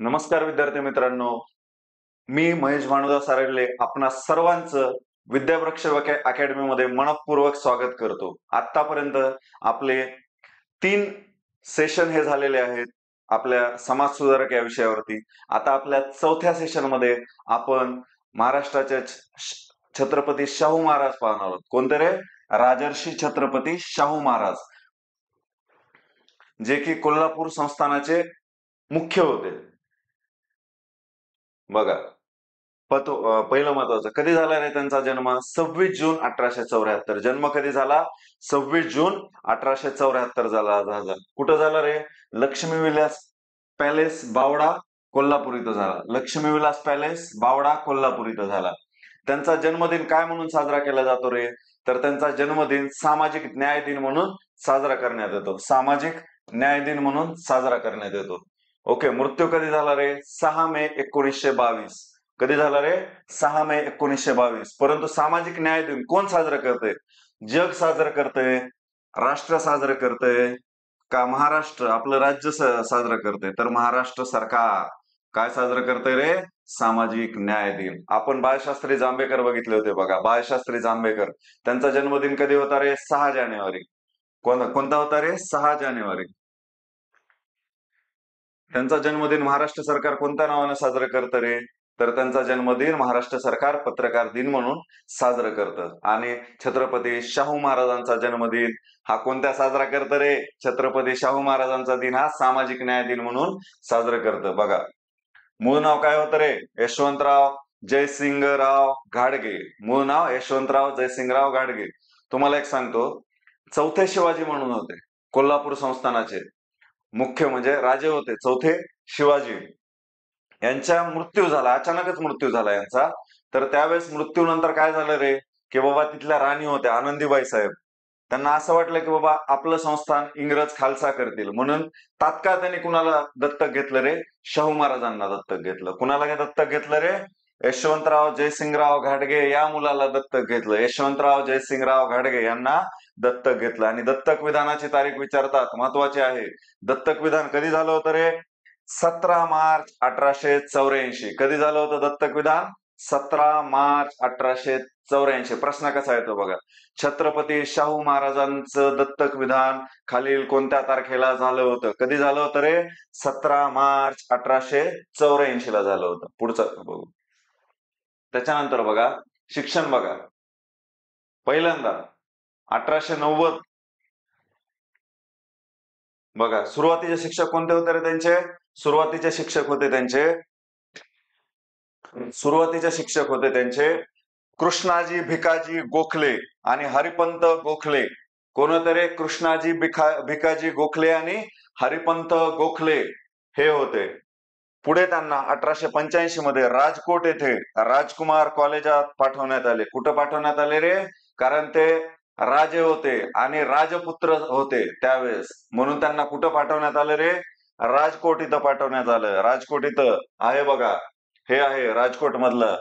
नमस्कार विद्यार्थी मित्रांनो, मी महेश भानुदास सारडले आपणा सर्वांचं विद्यावृक्ष अकॅडमीमध्ये मनपूर्वक स्वागत करतो. आतापर्यंत आपले 3 सेशन हे झालेले आहेत आपल्या समाज सुधारक या विषयावरती. आता आपल्या 4थ्या सेशनमध्ये आपण महाराष्ट्राचे छत्रपती शाहू महाराज पाहणार आहोत. कोणते रे? राजर्षी छत्रपती शाहू महाराज, जे की कोल्हापूर संस्थानाचे मुख्य होते. बघा, पहिलं महत्वाचं, कधी झाला रे त्यांचा जन्म? 26 जून 1874. जन्म कधी झाला? 26 जून 1874 झाला. कुठं झाला रे? लक्ष्मी विलास पॅलेस, बावडा, कोल्हापूर इथं झाला. लक्ष्मी विलास पॅलेस, बावडा, कोल्हापूर इथं झाला. त्यांचा जन्मदिन काय म्हणून साजरा केला जातो रे? तर त्यांचा जन्मदिन सामाजिक न्याय दिन म्हणून साजरा करण्यात येतो. सामाजिक न्याय दिन म्हणून साजरा करण्यात येतो. ओके. मृत्यू कधी झाला रे? 6 मे 1922. कधी झाला रे? 6 मे 1922. परंतु सामाजिक न्याय दिन कोण साजरा करते? जग साजरं करतंय, राष्ट्र साजरं करतंय का महाराष्ट्र आपलं राज्य साजरं करतंय? तर महाराष्ट्र सरकार काय साजरं करतंय रे? सामाजिक न्याय दिन. आपण बाळशास्त्री जांभेकर बघितले होते बघा. बाळशास्त्री जांभेकर, त्यांचा जन्मदिन कधी होता रे? 6 जानेवारी. कोणता होता रे? 6 जानेवारी. त्यांचा जन्मदिन महाराष्ट्र सरकार कोणत्या नावाने साजरं करतं रे? तर त्यांचा जन्मदिन महाराष्ट्र सरकार पत्रकार दिन म्हणून साजरं करतं. आणि छत्रपती शाहू महाराजांचा जन्मदिन हा कोणत्या साजरा करतं रे? छत्रपती शाहू महाराजांचा दिन हा सामाजिक न्याय दिन म्हणून साजरं करतं. बघा, मूळ नाव काय होतं रे? यशवंतराव जयसिंगराव घाडगे. मूळ नाव यशवंतराव जयसिंगराव घाडगे. तुम्हाला एक सांगतो, 4थे शिवाजी म्हणून होते कोल्हापूर संस्थानाचे मुख्य, म्हणजे राजे होते 4थे शिवाजी. यांचा मृत्यू झाला, अचानकच मृत्यू झाला यांचा. तर त्यावेळेस मृत्यूनंतर काय झालं रे, की बाबा तिथल्या राणी होत्या आनंदीबाई साहेब, त्यांना असं वाटलं की बाबा आपलं संस्थान इंग्रज खालसा करतील, म्हणून तात्काळ त्यांनी कुणाला दत्तक घेतलं रे? शाहू महाराजांना दत्तक घेतलं. कुणाला दत्तक घेतलं रे? यशवंतराव जयसिंगराव घाडगे या मुलाला दत्तक घेतलं. यशवंतराव जयसिंगराव घाडगे यांना दत्तक घेतलं. आणि दत्तक विधानाची तारीख विचारतात, महत्वाची आहे. दत्तक विधान कधी झालं होतं रे? 17 मार्च 1884. कधी झालं होतं दत्तक विधान? 17 मार्च 1884. प्रश्न कसा येतो बघा, छत्रपती शाहू महाराजांचं दत्तक विधान खालील कोणत्या तारखेला झालं होतं? कधी झालं होतं रे? 17 मार्च 1884 ला झालं होतं. पुढचं बघू. त्याच्यानंतर बघा, शिक्षण बघा. पहिल्यांदा 1890 बघा, सुरुवातीचे शिक्षक कोणते होते रे त्यांचे? सुरुवातीचे शिक्षक होते त्यांचे कृष्णाजी भिकाजी गोखले आणि हरिपंत गोखले. कोण होते रे? कृष्णाजी भिकाजी गोखले आणि हरिपंत गोखले हे होते. पुढे त्यांना 1885 मध्ये राजकोट येथे राजकुमार कॉलेजात पाठवण्यात आले. कुठं पाठवण्यात आले रे? कारण ते राजे होते आणि राजपुत्र होते त्यावेळेस, म्हणून त्यांना कुठं पाठवण्यात आलं रे? राजकोट इथं पाठवण्यात आलं. राजकोट इथं आहे बघा, हे आहे राजकोट मधलं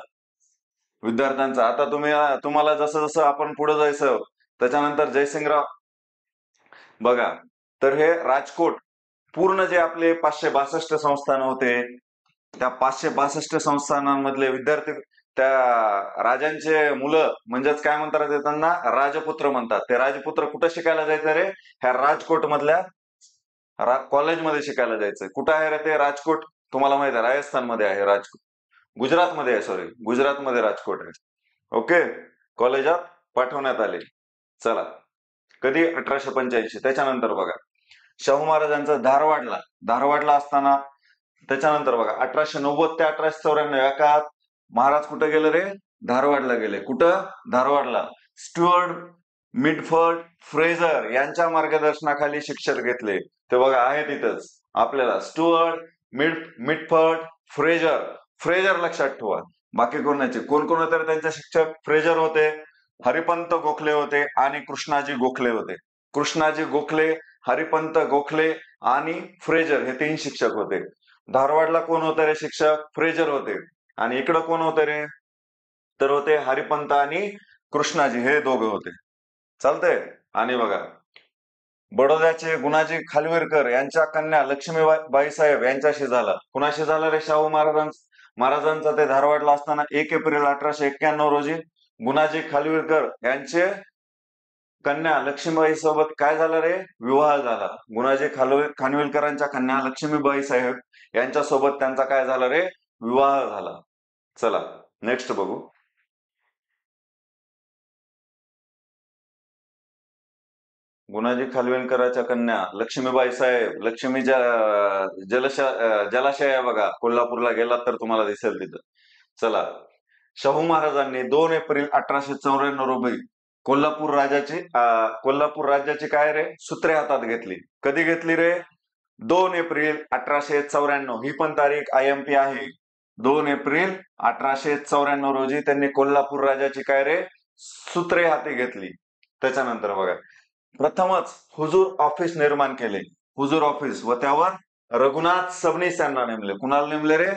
विद्यार्थ्यांचं. आता तुम्हाला जसं जसं आपण पुढे जायचं, त्याच्यानंतर जयसिंगराव बघा, तर हे राजकोट पूर्ण जे आपले 562 संस्थान होते, त्या 562 संस्थानांमधले विद्यार्थी, त्या राजांचे मुलं, म्हणजेच काय म्हणतात ते, त्यांना राजपुत्र म्हणतात. ते राजपुत्र कुठं शिकायला जायचं रे? ह्या राजकोट मधल्या कॉलेजमध्ये शिकायला जायचं. कुठं आहे रे ते राजकोट? तुम्हाला माहित आहे, राजस्थानमध्ये आहे राजकोट. गुजरातमध्ये आहे, सॉरी, गुजरातमध्ये राजकोट आहे. ओके. कॉलेजात पाठवण्यात आले. चला, कधी? 1885. त्याच्यानंतर बघा, शाहू महाराजांचं धारवाडला असताना, त्याच्यानंतर बघा 1890 ते 1894 या काळात महाराज कुठे गेले रे? धारवाडला गेले. कुठं? धारवाडला. स्टुअर्ट मिडफर्ड फ्रेझर यांच्या मार्गदर्शनाखाली शिक्षण घेतले. ते बघा आहे तिथंच आपल्याला, स्टुअर्ट मिडफर्ड फ्रेझर लक्षात ठेवा. बाकी कोणाचे कोण होते त्यांचे शिक्षक? फ्रेझर होते, हरिपंत गोखले होते आणि कृष्णाजी गोखले होते. कृष्णाजी गोखले, हरिपंत गोखले आणि फ्रेझर हे 3 शिक्षक होते. धारवाडला कोण होते रे शिक्षक? फ्रेझर होते. आणि इकडं कोण होते रे? तर होते हरिपंत आणि कृष्णाजी, हे दोघं होते. चालतंय. आणि बघा, बडोद्याचे गुणाजी खालविलकर यांच्या कन्या लक्ष्मीबाई साहेब यांच्याशी झाला. कुणाशी झाला रे? शाहू महाराजांचा ते धारवाडला असताना 1 एप्रिल 1891 रोजी गुणाजी खालविलकर यांचे कन्या लक्ष्मीबाई सोबत काय झालं रे? विवाह झाला. गुणाजी खानविलकरांच्या कन्या लक्ष्मीबाई साहेब यांच्या सोबत त्यांचा काय झाला रे? विवाह झाला. चला नेक्स्ट बघू. गुणाजी खानविलकरांच्या कन्या लक्ष्मीबाई साहेब, लक्ष्मी जलाशय आहे बघा, कोल्हापूरला गेलात तर तुम्हाला दिसेल तिथं. चला, शाहू महाराजांनी 2 एप्रिल 1894 रोजी कोल्हापूर राज्याची काय रे? सूत्रे हातात घेतली. कधी घेतली रे? 2 एप्रिल 1894. ही पण तारीख IMP आहे. 2 एप्रिल 1894 रोजी त्यांनी कोल्हापूर राज्याची काय रे? सूत्रे हाती घेतली. त्याच्यानंतर बघा, प्रथमच हुजूर ऑफिस निर्माण केले. हुजूर ऑफिस व त्यावर रघुनाथ सबनीस यांना नेमले. कुणाला नेमले रे?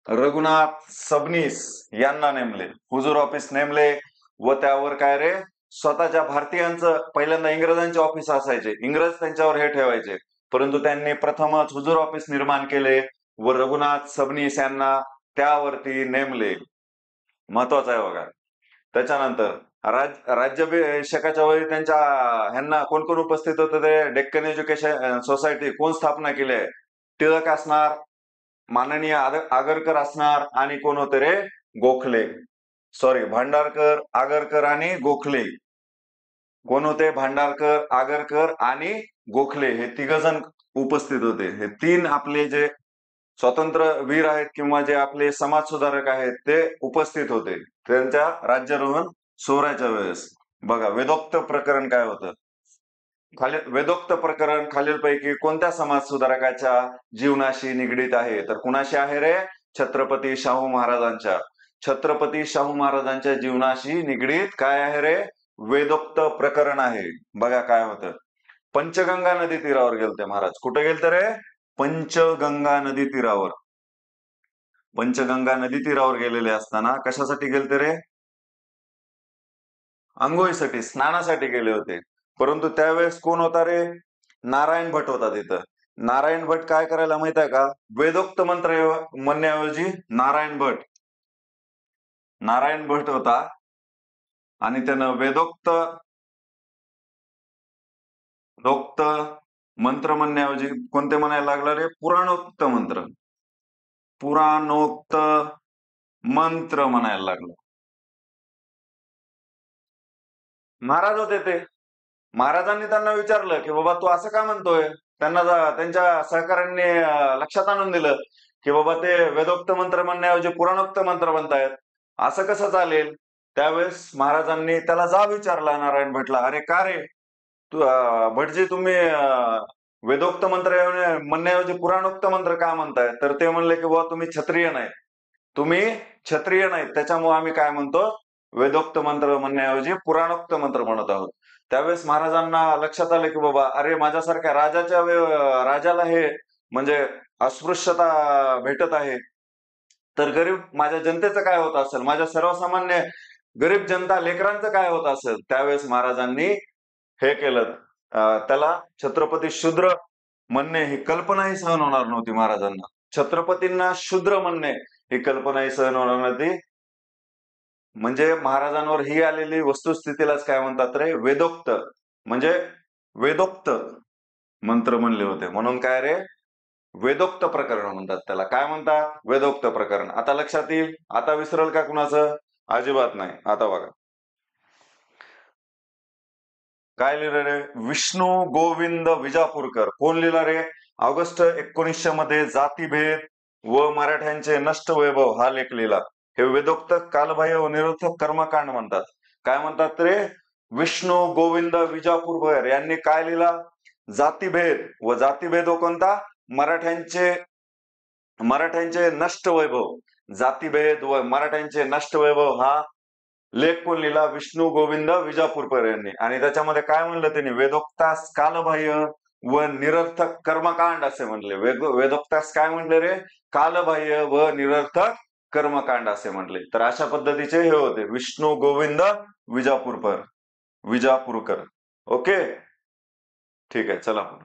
रघुनाथ सबनीस यांना नेमले. हुजूर ऑफिस नेमले व त्यावर काय रे? स्वतःच्या भारतीयांचं पहिल्यांदा इंग्रजांचे ऑफिस असायचे, इंग्रज त्यांच्यावर हे ठेवायचे, परंतु त्यांनी प्रथमच हुजूर ऑफिस निर्माण केले व रघुनाथ सबनीस यांना त्यावरती नेमले. महत्वाचं आहे बघा. त्याच्यानंतर राज्याभिषेकाच्या वेळी त्यांच्या ह्यांना कोण कोण उपस्थित होते ते? डेक्कन एज्युकेशन सोसायटी कोण स्थापना केली आहे? टिळक असणार, माननीय आगरकर असणार, आणि कोण होते रे? गोखले. सॉरी, भांडारकर, आगरकर आणि गोखले. कोण होते? भांडारकर, आगरकर आणि गोखले हे 3 जण उपस्थित होते. हे 3 आपले जे स्वतंत्र वीर आहेत किंवा जे आपले समाज सुधारक आहेत ते उपस्थित होते त्यांच्या राज्यारोहण सोहळ्याच्या वेळेस. बघा, वेदोक्त प्रकरण काय होतं? वेदोक्त प्रकरण खालीलपैकी कोणत्या समाज सुधारकाच्या जीवनाशी निगडीत आहे? तर कुणाशी आहे रे? छत्रपती शाहू महाराजांच्या. छत्रपती शाहू महाराजांच्या जीवनाशी निगडीत काय आहे रे? वेदोक्त प्रकरण आहे. बघा काय होतं. पंचगंगा नदी तीरावर गेलते महाराज. कुठे गेलते रे? पंचगंगा नदी तीरावर. पंचगंगा नदी तीरावर गेलेले असताना कशासाठी गेलते रे? आंघोळीसाठी, स्नानासाठी गेले होते. परंतु त्यावेळेस कोण होता रे? नारायण भट होता तिथं. नारायण भट काय करायला माहित आहे का? वेदोक्त मंत्र म्हणण्याऐवजी नारायण भट होता आणि त्यानं वेदोक्त मंत्र म्हणण्याऐवजी कोणते म्हणायला लागला रे? पुराणोक्त मंत्र म्हणायला लागला. महाराज होते ते. महाराजांनी त्यांना विचारलं की बाबा तू असं का म्हणतोय? त्यांना त्यांच्या सहकाऱ्यांनी लक्षात आणून दिलं की बाबा ते वेदोक्त मंत्र म्हणण्याऐवजी पुराणोक्त मंत्र म्हणतायत, असं कसं चालेल? त्यावेळेस महाराजांनी त्याला जाब विचारला नारायण भटला, अरे का रे तू भटजी, तुम्ही वेदोक्त मंत्र म्हणण्याऐवजी पुराणोक्त मंत्र का म्हणताय? तर ते म्हणले की बाबा तुम्ही क्षत्रिय नाहीत, त्याच्यामुळे आम्ही काय म्हणतो? वेदोक्त मंत्र म्हणण्याऐवजी पुराणोक्त मंत्र म्हणत आहोत. त्यावेळेस महाराजांना लक्षात आलं की बाबा अरे माझ्यासारख्या राजाला हे म्हणजे अस्पृश्यता भेटत आहे, तर गरीब माझ्या जनतेचं काय होत असेल? माझ्या सर्वसामान्य गरीब जनता लेकरांचं काय होत असेल? त्यावेळेस महाराजांनी हे केलं. त्याला छत्रपती शूद्र म्हणणे ही कल्पनाही सहन होणार नव्हती महाराजांना. छत्रपतींना शूद्र म्हणणे ही कल्पनाही सहन होणार नव्हती. म्हणजे महाराजांवर ही आलेली वस्तुस्थितीलाच काय म्हणतात रे? वेदोक्त, म्हणजे वेदोक्त मंत्र म्हणले होते, म्हणून काय रे? वेदोक्त प्रकरण म्हणतात त्याला. काय म्हणतात? वेदोक्त प्रकरण. आता लक्षात येईल. आता विसरल का कुणाचं? अजिबात नाही. आता बघा काय लिहिलं रे? विष्णू गोविंद विजापूरकर. कोण लिहिला रे? ऑगस्ट 1900 मध्ये जातीभेद व मराठ्यांचे नष्ट वैभव हा लेख लिहिला. हे वेदोक्त कालबाह्य व निरर्थक कर्मकांड म्हणतात. काय म्हणतात रे? विष्णू गोविंद विजापूरकर यांनी काय लिहिला? जातीभेद व कोणता? मराठ्यांचे नष्ट वैभव. जातीभेद व मराठ्यांचे नष्ट वैभव हा लेख कोण लिहिला? विष्णू गोविंद विजापूरकर यांनी. आणि त्याच्यामध्ये काय म्हणलं त्यांनी? वेदोक्तास कालबाह्य व निरर्थक कर्मकांड असे म्हणले. वेदोक्तास काय म्हणले रे? कालबाह्य व निरर्थक कर्मकांड असे म्हणले. तर अशा पद्धतीचे हे होते विष्णू गोविंद विजापूरकर. ओके. ठीक आहे, चला आपण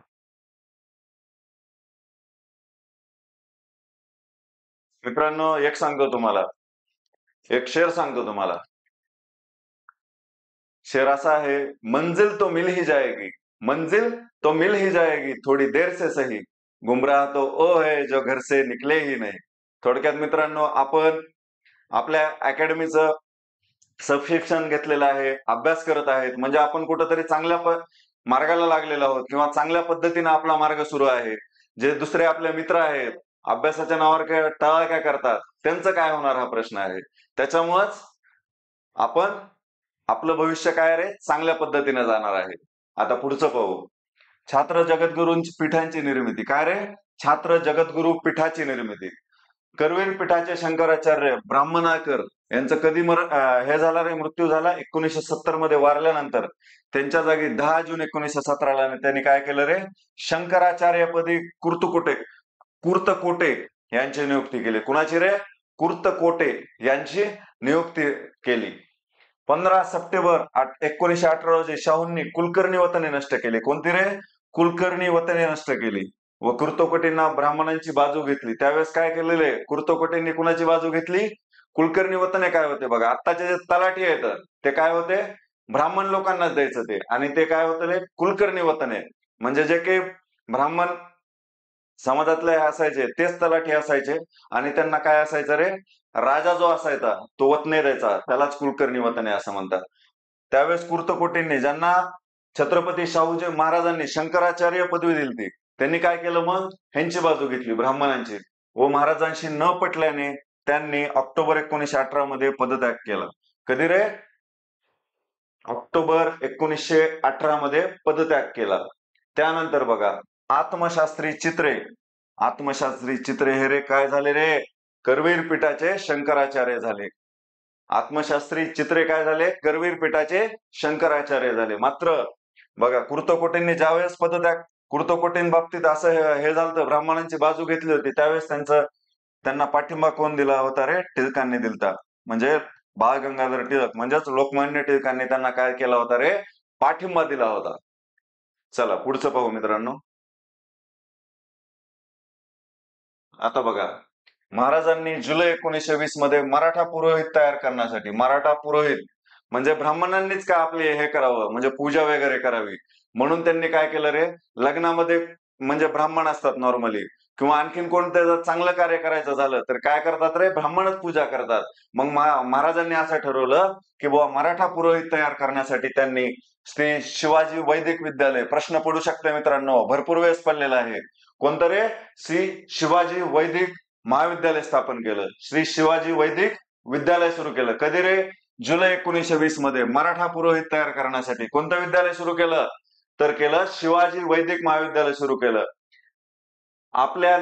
मित्रांनो, एक सांगतो तुम्हाला, एक शेर सांगतो तुम्हाला. शेर असा आहे, मंजिल तो मिल ही जाएगी, मंजिल तो मिल ही जाएगी, थोडी देर से सही, गुमराह तो ओ है जो घर से निकले ही नाही. थोडक्यात मित्रांनो, आपण आपल्या अकॅडमीचं सबस्क्रिप्शन घेतलेलं आहे, अभ्यास करत आहेत, म्हणजे आपण कुठंतरी चांगल्या मार्गाला लागलेलो आहोत किंवा चांगल्या पद्धतीने आपला मार्ग सुरू आहे. जे दुसरे आपले मित्र आहेत, अभ्यासाच्या नावावर काय टाळाटाळ करतात, त्यांचं काय होणार हा प्रश्न आहे. त्याच्यामुळंच आपण आपलं भविष्य काय रे चांगल्या पद्धतीने जाणार आहे. आता पुढचं पाहू. छात्र जगद्गुरूंची पीठांची निर्मिती. काय रे? छात्र जगद्गुरू पीठाची निर्मिती. करवीर पीठाचे शंकराचार्य ब्राह्मणाकर यांचं कधी हे झाला रे, मृत्यू झाला 1970 मध्ये वारल्यानंतर. त्यांच्या जागी 10 जून 1917 त्यांनी काय केलं रे, शंकराचार्यपदी कुर्तकोटे यांची नियुक्ती केली. कुणाची रे? कुर्तकोटे यांची नियुक्ती केली. 15 सप्टेंबर 1918 रोजी शाहूंनी कुलकर्णी वतने नष्ट केली. कोणती रे? कुलकर्णी वतने नष्ट केली. व कुर्तकोटींना ब्राह्मणांची बाजू घेतली. त्यावेळेस काय केलेले? कुर्तकोटींनी कुणाची बाजू घेतली? कुलकर्णी वतने काय होते बघा, आत्ताचे जे तलाठी आहेत ते काय होते? ब्राह्मण लोकांनाच द्यायचं ते, आणि ते काय होते? कुलकर्णी वतने. म्हणजे जे काही ब्राह्मण समाजातले असायचे तेच तलाठी असायचे, आणि त्यांना काय असायचं रे, राजा जो असायचा तो वतने द्यायचा, त्यालाच कुलकर्णी वतने असं म्हणतात. त्यावेळेस कुर्तकोटींनी, ज्यांना छत्रपती शाहूजी महाराजांनी शंकराचार्य पदवी दिली, त्यांनी काय केलं मग? ह्यांची बाजू घेतली, ब्राह्मणांची. व महाराजांशी न पटल्याने त्यांनी ऑक्टोबर 1918 मध्ये पदत्याग केला. कधी रे? ऑक्टोबर 1918 मध्ये पदत्याग केला. त्यानंतर बघा, आत्मशास्त्री चित्रे. आत्मशास्त्री चित्रे हे रे काय झाले रे? करवीर पीठाचे शंकराचार्य झाले. आत्मशास्त्री चित्रे काय झाले? करवीर पीठाचे शंकराचार्य झाले. मात्र बघा, कुर्तकोटींनी ज्यावेळेस पदत्याग, कुर्तकोटींबाबतीत असं हे झालं, ब्राह्मणांची बाजू घेतली होती, त्यावेळेस त्यांना पाठिंबा कोण दिला होता रे? टिळकांनी दिलता. म्हणजे बाळ गंगाधर टिळक, म्हणजेच लोकमान्य टिळकांनी त्यांना काय केला होता रे? पाठिंबा दिला होता. चला पुढचं पाहू मित्रांनो. आता बघा, महाराजांनी जुलै 1920 मध्ये मराठा पुरोहित तयार करण्यासाठी, मराठा पुरोहित म्हणजे ब्राह्मणांनीच का आपले हे करावं, म्हणजे पूजा वगैरे करावी, म्हणून त्यांनी काय केलं रे, लग्नामध्ये म्हणजे ब्राह्मण असतात नॉर्मली, किंवा आणखीन कोणतं चांगलं कार्य करायचं झालं तर काय करतात रे, ब्राह्मणच पूजा करतात. मग महाराजांनी असं ठरवलं की बुवा मराठा पुरोहित तयार करण्यासाठी त्यांनी श्री शिवाजी वैदिक विद्यालय, प्रश्न पडू शकते मित्रांनो, भरपूर वेळेस पडलेला आहे, कोणतं रे? श्री शिवाजी वैदिक महाविद्यालय स्थापन केलं. श्री शिवाजी वैदिक विद्यालय सुरू केलं. कधी रे? जुलै 1920 मध्ये. मराठा पुरोहित तयार करण्यासाठी कोणतं विद्यालय सुरू केलं? तर केलं शिवाजी वैदिक महाविद्यालय सुरू केलं. आपल्या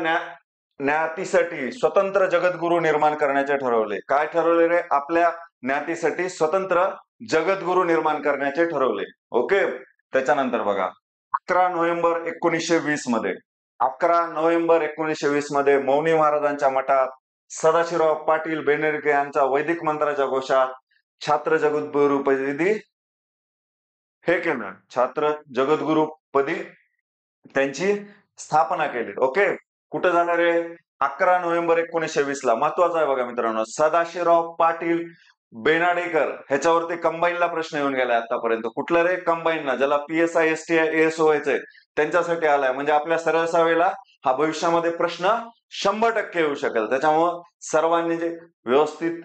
ज्ञातीसाठी स्वतंत्र जगद्गुरू निर्माण करण्याचे ठरवले. काय ठरवले रे? आपल्या ज्ञातीसाठी स्वतंत्र जगद्गुरू निर्माण करण्याचे ठरवले. ओके. त्याच्यानंतर बघा, 11 नोव्हेंबर 1920 मध्ये, 11 नोव्हेंबर 1920 मध्ये मौनी महाराजांच्या मठात सदाशिवराव पाटील बेनेडके यांचा वैदिक मंत्राच्या घोषात छात्र जगद्गुरुपदी हे केलं, छात्र जगद्गुरुपदी त्यांची स्थापना केली. ओके. कुठं झालं रे? 11 नोव्हेंबर 1920 ला. महत्वाचं आहे बघा मित्रांनो, सदाशिवराव पाटील बेनाडेकर ह्याच्यावरती कंबाईनला प्रश्न येऊन गेलाय आतापर्यंत. कुठलं रे? कंबाईनला, ज्याला PSI STI ASO व्हायचंय त्यांच्यासाठी आलाय. म्हणजे आपल्या सरळ सेवेला हा भविष्यामध्ये प्रश्न 100% येऊ शकेल. त्याच्यामुळं सर्वांनी जे व्यवस्थित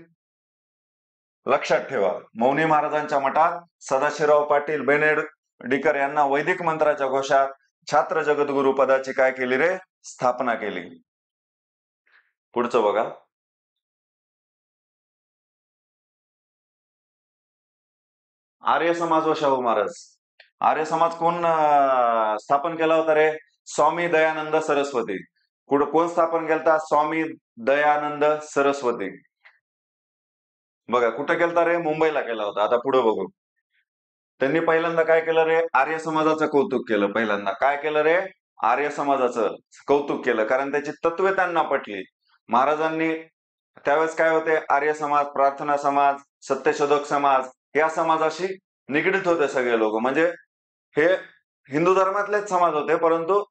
लक्षात ठेवा, मौनी महाराजांच्या मठात सदाशिवराव पाटील बेनेडकर यांना वैदिक मंत्राच्या घोषात छात्र जगद्गुरु पदाची काय केली रे? स्थापना केली. पुढचं बघा, आर्य समाज व शाहू महाराज. आर्य समाज कोण स्थापन केला होता रे? स्वामी दयानंद सरस्वती. कोण स्थापन केलता? स्वामी दयानंद सरस्वती. बघा, कुठं केलता रे? मुंबईला केला होता. आता पुढे बघू. त्यांनी पहिल्यांदा काय केलं रे? आर्य समाजाचं कौतुक केलं. पहिल्यांदा काय केलं रे? आर्य समाजाचं कौतुक केलं, कारण त्याची तत्वे त्यांना पटली. महाराजांनी त्यावेळेस काय होते? आर्य समाज, प्रार्थना समाज, सत्यशोधक समाज या समाजाशी निगडीत होते सगळे लोक. म्हणजे हे हिंदू धर्मातलेच समाज होते, परंतु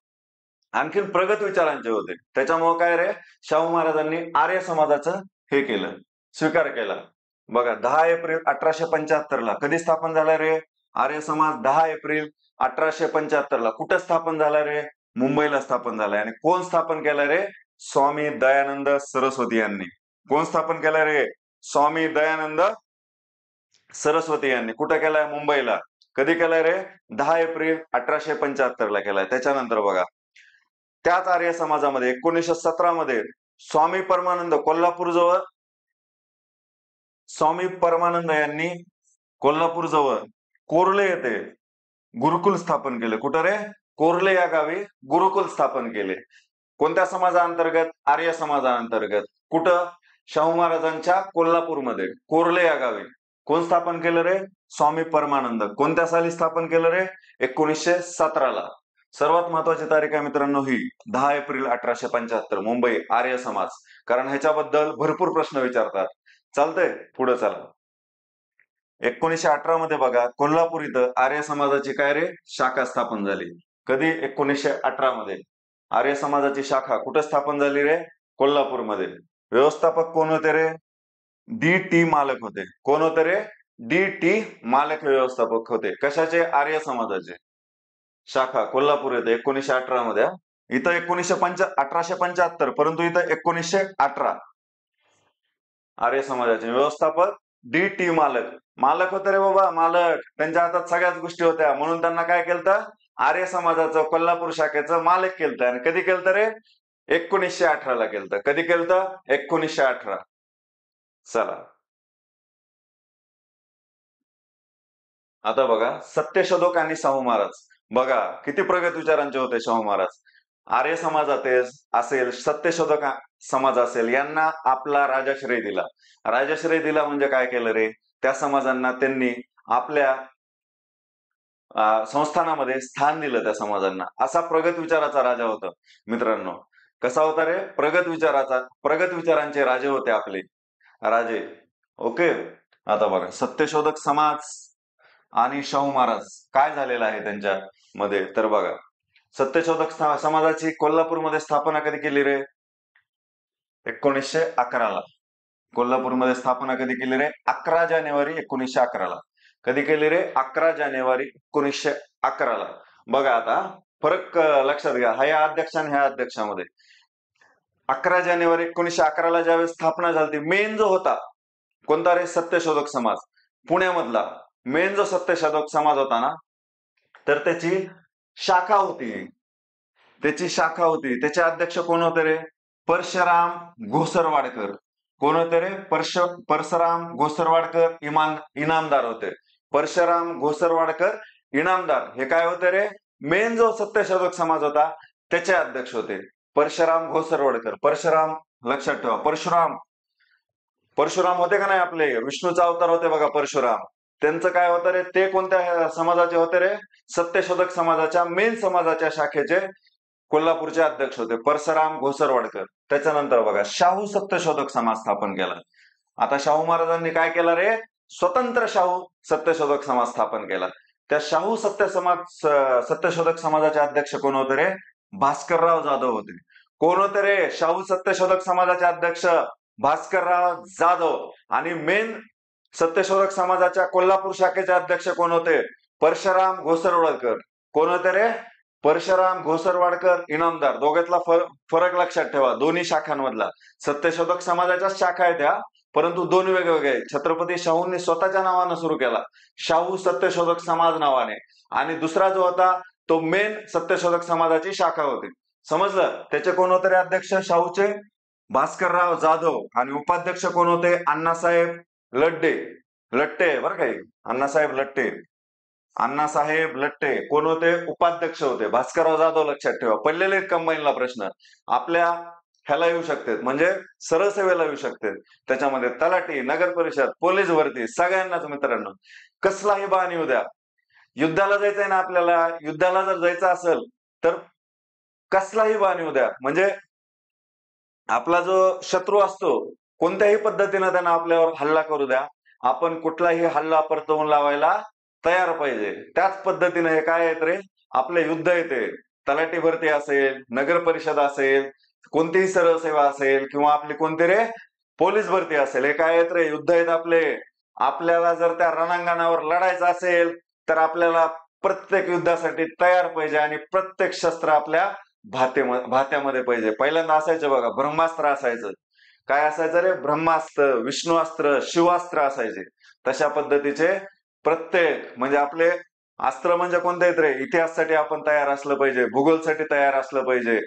आणखीन प्रगत विचारांचे होते. त्याच्यामुळे काय रे, शाहू महाराजांनी आर्य समाजाचं हे केलं, स्वीकार केला. बघा 10 एप्रिल 1875 ला कधी स्थापन झाला रे आर्य समाज? 10 एप्रिल 1875 ला. कुठं स्थापन झाला रे? मुंबईला स्थापन झालाय. आणि कोण स्थापन केलं रे? स्वामी दयानंद सरस्वती यांनी. कोण स्थापन केलं रे? स्वामी दयानंद सरस्वती यांनी. कुठं केलाय? मुंबईला. कधी केलाय रे? 10 एप्रिल 1875 ला केलाय. त्याच्यानंतर बघा त्याच आर्य समाजामध्ये 1917 मध्ये स्वामी परमानंद कोल्हापूर जवळ, स्वामी परमानंद यांनी कोल्हापूर जवळ कोर्ले येथे गुरुकुल स्थापन केले. कुठं रे? कोर्ले या गावी गुरुकुल स्थापन केले. कोणत्या समाजाअंतर्गत? आर्य समाजाअंतर्गत. कुठं? शाहू महाराजांच्या कोल्हापूरमध्ये कोर्ले या गावी. कोण स्थापन केलं रे? स्वामी परमानंद. कोणत्या साली स्थापन केलं रे? 1917 ला. सर्वात महत्वाची तारीख आहे मित्रांनो ही 10 एप्रिल 1875 मुंबई आर्य समाज. कारण ह्याच्याबद्दल भरपूर प्रश्न विचारतात. चालतंय, पुढे चला. 1918 मध्ये बघा कोल्हापूर इथं आर्य समाजाची काय रे शाखा स्थापन झाली. कधी? 1918 मध्ये. आर्य समाजाची शाखा कुठं स्थापन झाली रे? कोल्हापूरमध्ये. व्यवस्थापक कोण होते रे? डी.टी. मालक होते. कोण होते रे? डी.टी. मालक व्यवस्थापक होते. कशाचे? आर्य समाजाचे. शाखा कोल्हापूर येते 1918 मध्ये. इथं 1875, परंतु इथं 1918. आर्य समाजाचे व्यवस्थापक डी.टी. मालक. मालक होते रे बाबा, मालक. त्यांच्या हातात सगळ्याच गोष्टी होत्या, म्हणून त्यांना काय केलं? आर्य समाजाचं कोल्हापूर शाखेचं मालक केलं. आणि कधी केलं रे? 1918 ला केलं. कधी केलं? 1918. चला आता बघा सत्यशोधक आणि शाहू महाराज. बघा किती प्रगत विचारांचे होते शाहू महाराज. आर्य समाज असेल, सत्यशोधक समाज असेल, यांना आपला राजाश्रय दिला. राजाश्रय दिला म्हणजे काय केलं रे? त्या समाजांना त्यांनी आपल्या संस्थानामध्ये स्थान दिलं. त्या समाजांना असा प्रगत विचाराचा राजा होता मित्रांनो. कसा होता रे? प्रगत विचारांचे राजे होते आपले राजे. ओके. आता बघा सत्यशोधक समाज आणि शाहू महाराज काय झालेलं आहे त्यांच्यामध्ये. तर बघा सत्यशोधक समाजाची कोल्हापूरमध्ये स्थापना कधी केली रे? 1911 ला. कोल्हापूरमध्ये स्थापना कधी केली रे? 11 जानेवारी 1911 ला. कधी केली रे? 11 जानेवारी 1911 ला. बघा आता फरक लक्षात घ्या, ह्या अध्यक्ष आणि ह्या अध्यक्षामध्ये. 11 जानेवारी 1911 ला ज्यावेळेस स्थापना झाली, मेन जो होता कोणता रे? सत्यशोधक समाज. पुण्यामधला मेन जो सत्यशोधक समाज होता ना, तर त्याची शाखा होती. त्याचे अध्यक्ष कोण होते रे? परशुराम घोसरवाडकर. कोण होते रे? परशुराम घोसरवाडकर इनामदार होते. परशुराम घोसरवाडकर इनामदार हे काय होते रे? मेन जो सत्यशोधक समाज होता त्याचे अध्यक्ष होते परशुराम घोसरवाडकर. परशुराम लक्षात ठेवा. परशुराम होते का नाही आपले? विष्णूचा अवतार होते बघा परशुराम. त्यांचं काय होतं रे? ते कोणत्या समाजाचे होते रे? सत्यशोधक समाजाच्या मेन समाजाच्या शाखेचे कोल्हापूरचे अध्यक्ष होते परशुराम घोसरवाडकर. त्याच्यानंतर बघा शाहू सत्यशोधक समाज स्थापन केला. आता शाहू महाराजांनी काय केलं रे? स्वतंत्र शाहू सत्यशोधक समाज स्थापन केला. त्या शाहू सत्यशोधक समाजाचे अध्यक्ष कोण होते रे? भास्करराव जाधव होते. कोण होते रे? शाहू सत्यशोधक समाजाचे अध्यक्ष भास्करराव जाधव. आणि मेन सत्यशोधक समाजाच्या कोल्हापूर शाखेचे अध्यक्ष कोण होते? परशुराम घोसरवाडकर. कोण होते रे? परशुराम घोसरवाडकर इनामदार. दोघांतला फरक लक्षात ठेवा. दोन्ही शाखांमधला. सत्यशोधक समाजाच्या शाखा आहेत त्या, परंतु दोन वेगवेगळे आहेत. छत्रपती शाहूंनी स्वतःच्या नावानं सुरू केला, शाहू सत्यशोधक समाज नावाने. आणि दुसरा जो होता तो मेन सत्यशोधक समाजाची शाखा होती. समजलं? त्याचे कोण होते रे अध्यक्ष शाहूचे? भास्करराव जाधव. आणि उपाध्यक्ष कोण होते? अण्णासाहेब लट्टे बरं काही. अण्णासाहेब लट्टे कोण होते? उपाध्यक्ष होते. भास्करराव जाधव लक्षात ठेवा. पडलेले कंबाईनला प्रश्न आपल्या ह्याला येऊ शकतात, म्हणजे सरळ सेवेला येऊ शकतात. त्याच्यामध्ये तलाठी, नगर परिषद, पोलीस भरती सगळ्यांनाच मित्रांनो. कसलाही बाण येऊ द्या, युद्धाला जायचंय ना आपल्याला, युद्धाला जर जायचं असेल तर कसलाही बाण येऊ द्या, म्हणजे आपला जो शत्रू असतो कोणत्याही पद्धतीने त्यांना आपल्यावर हल्ला करू द्या, आपण कुठलाही हल्ला परतवून लावायला तयार पाहिजे. त्याच पद्धतीने हे काय आहेत रे? आपले युद्ध येते, तलाठी भरती असेल, नगर परिषद असेल, कोणतीही सरळ सेवा असेल किंवा आपली कोणती रे पोलीस भरती असेल, हे काय आहेत रे युद्ध आहेत आपले. आपल्याला जर त्या रणांगणावर लढायचं असेल तर आपल्याला प्रत्येक युद्धासाठी तयार पाहिजे आणि प्रत्येक शस्त्र आपल्या भात्यामध्ये पाहिजे. पहिल्यांदा असायचं बघा ब्रह्मास्त्र असायचं. काय असायचं रे ब्रह्मास्त्र, विष्णुअस्त्र, शिवास्त्र असायचे. तशा पद्धतीचे प्रत्येक म्हणजे आपले अस्त्र म्हणजे कोणते आहेत रे, इतिहासासाठी आपण तयार असलं पाहिजे, भूगोलसाठी तयार असलं पाहिजे,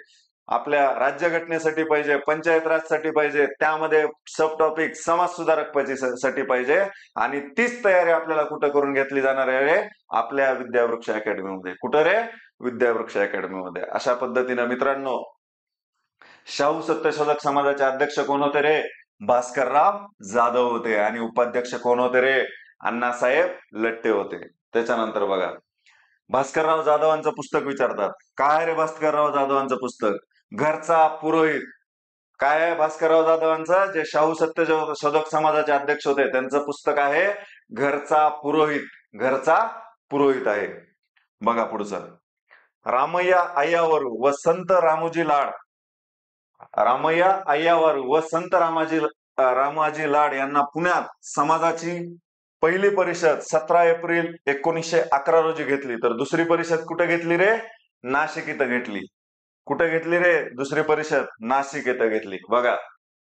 आपल्या राज्यघटनेसाठी पाहिजे, पंचायत राजसाठी पाहिजे, त्यामध्ये सब टॉपिक समाज सुधारक साठी पाहिजे. आणि तीच तयारी आपल्याला कुठं करून घेतली जाणार आहे रे, आपल्या विद्यावृक्ष अकॅडमीमध्ये. कुठं रे, विद्यावृक्ष अकॅडमीमध्ये. अशा पद्धतीनं मित्रांनो शाहू सत्यशोधक समाजाचे अध्यक्ष कोण होते रे, भास्करराव जाधव होते. आणि उपाध्यक्ष कोण होते रे, अण्णासाहेब लट्टे होते. त्याच्यानंतर बघा भास्करराव जाधवांचं पुस्तक विचारतात. काय रे भास्करराव जाधवांचं पुस्तक, घरचा पुरोहित. काय आहे भास्करराव जाधवांचं, जे शाहू सत्यशोधक समाजाचे अध्यक्ष होते त्यांचं पुस्तक आहे घरचा पुरोहित. घरचा पुरोहित आहे. बघा पुढचं, रामय्या अय्यावरू व संत रामोजी लाड. रामय्या अय्यावरू व संत रामाजी लाड यांना पुण्यात समाजाची पहिली परिषद 17 एप्रिल 1911 रोजी घेतली. तर दुसरी परिषद कुठे घेतली रे, नाशिक इथं घेतली. कुठे घेतली रे दुसरी परिषद, नाशिक इथं घेतली. बघा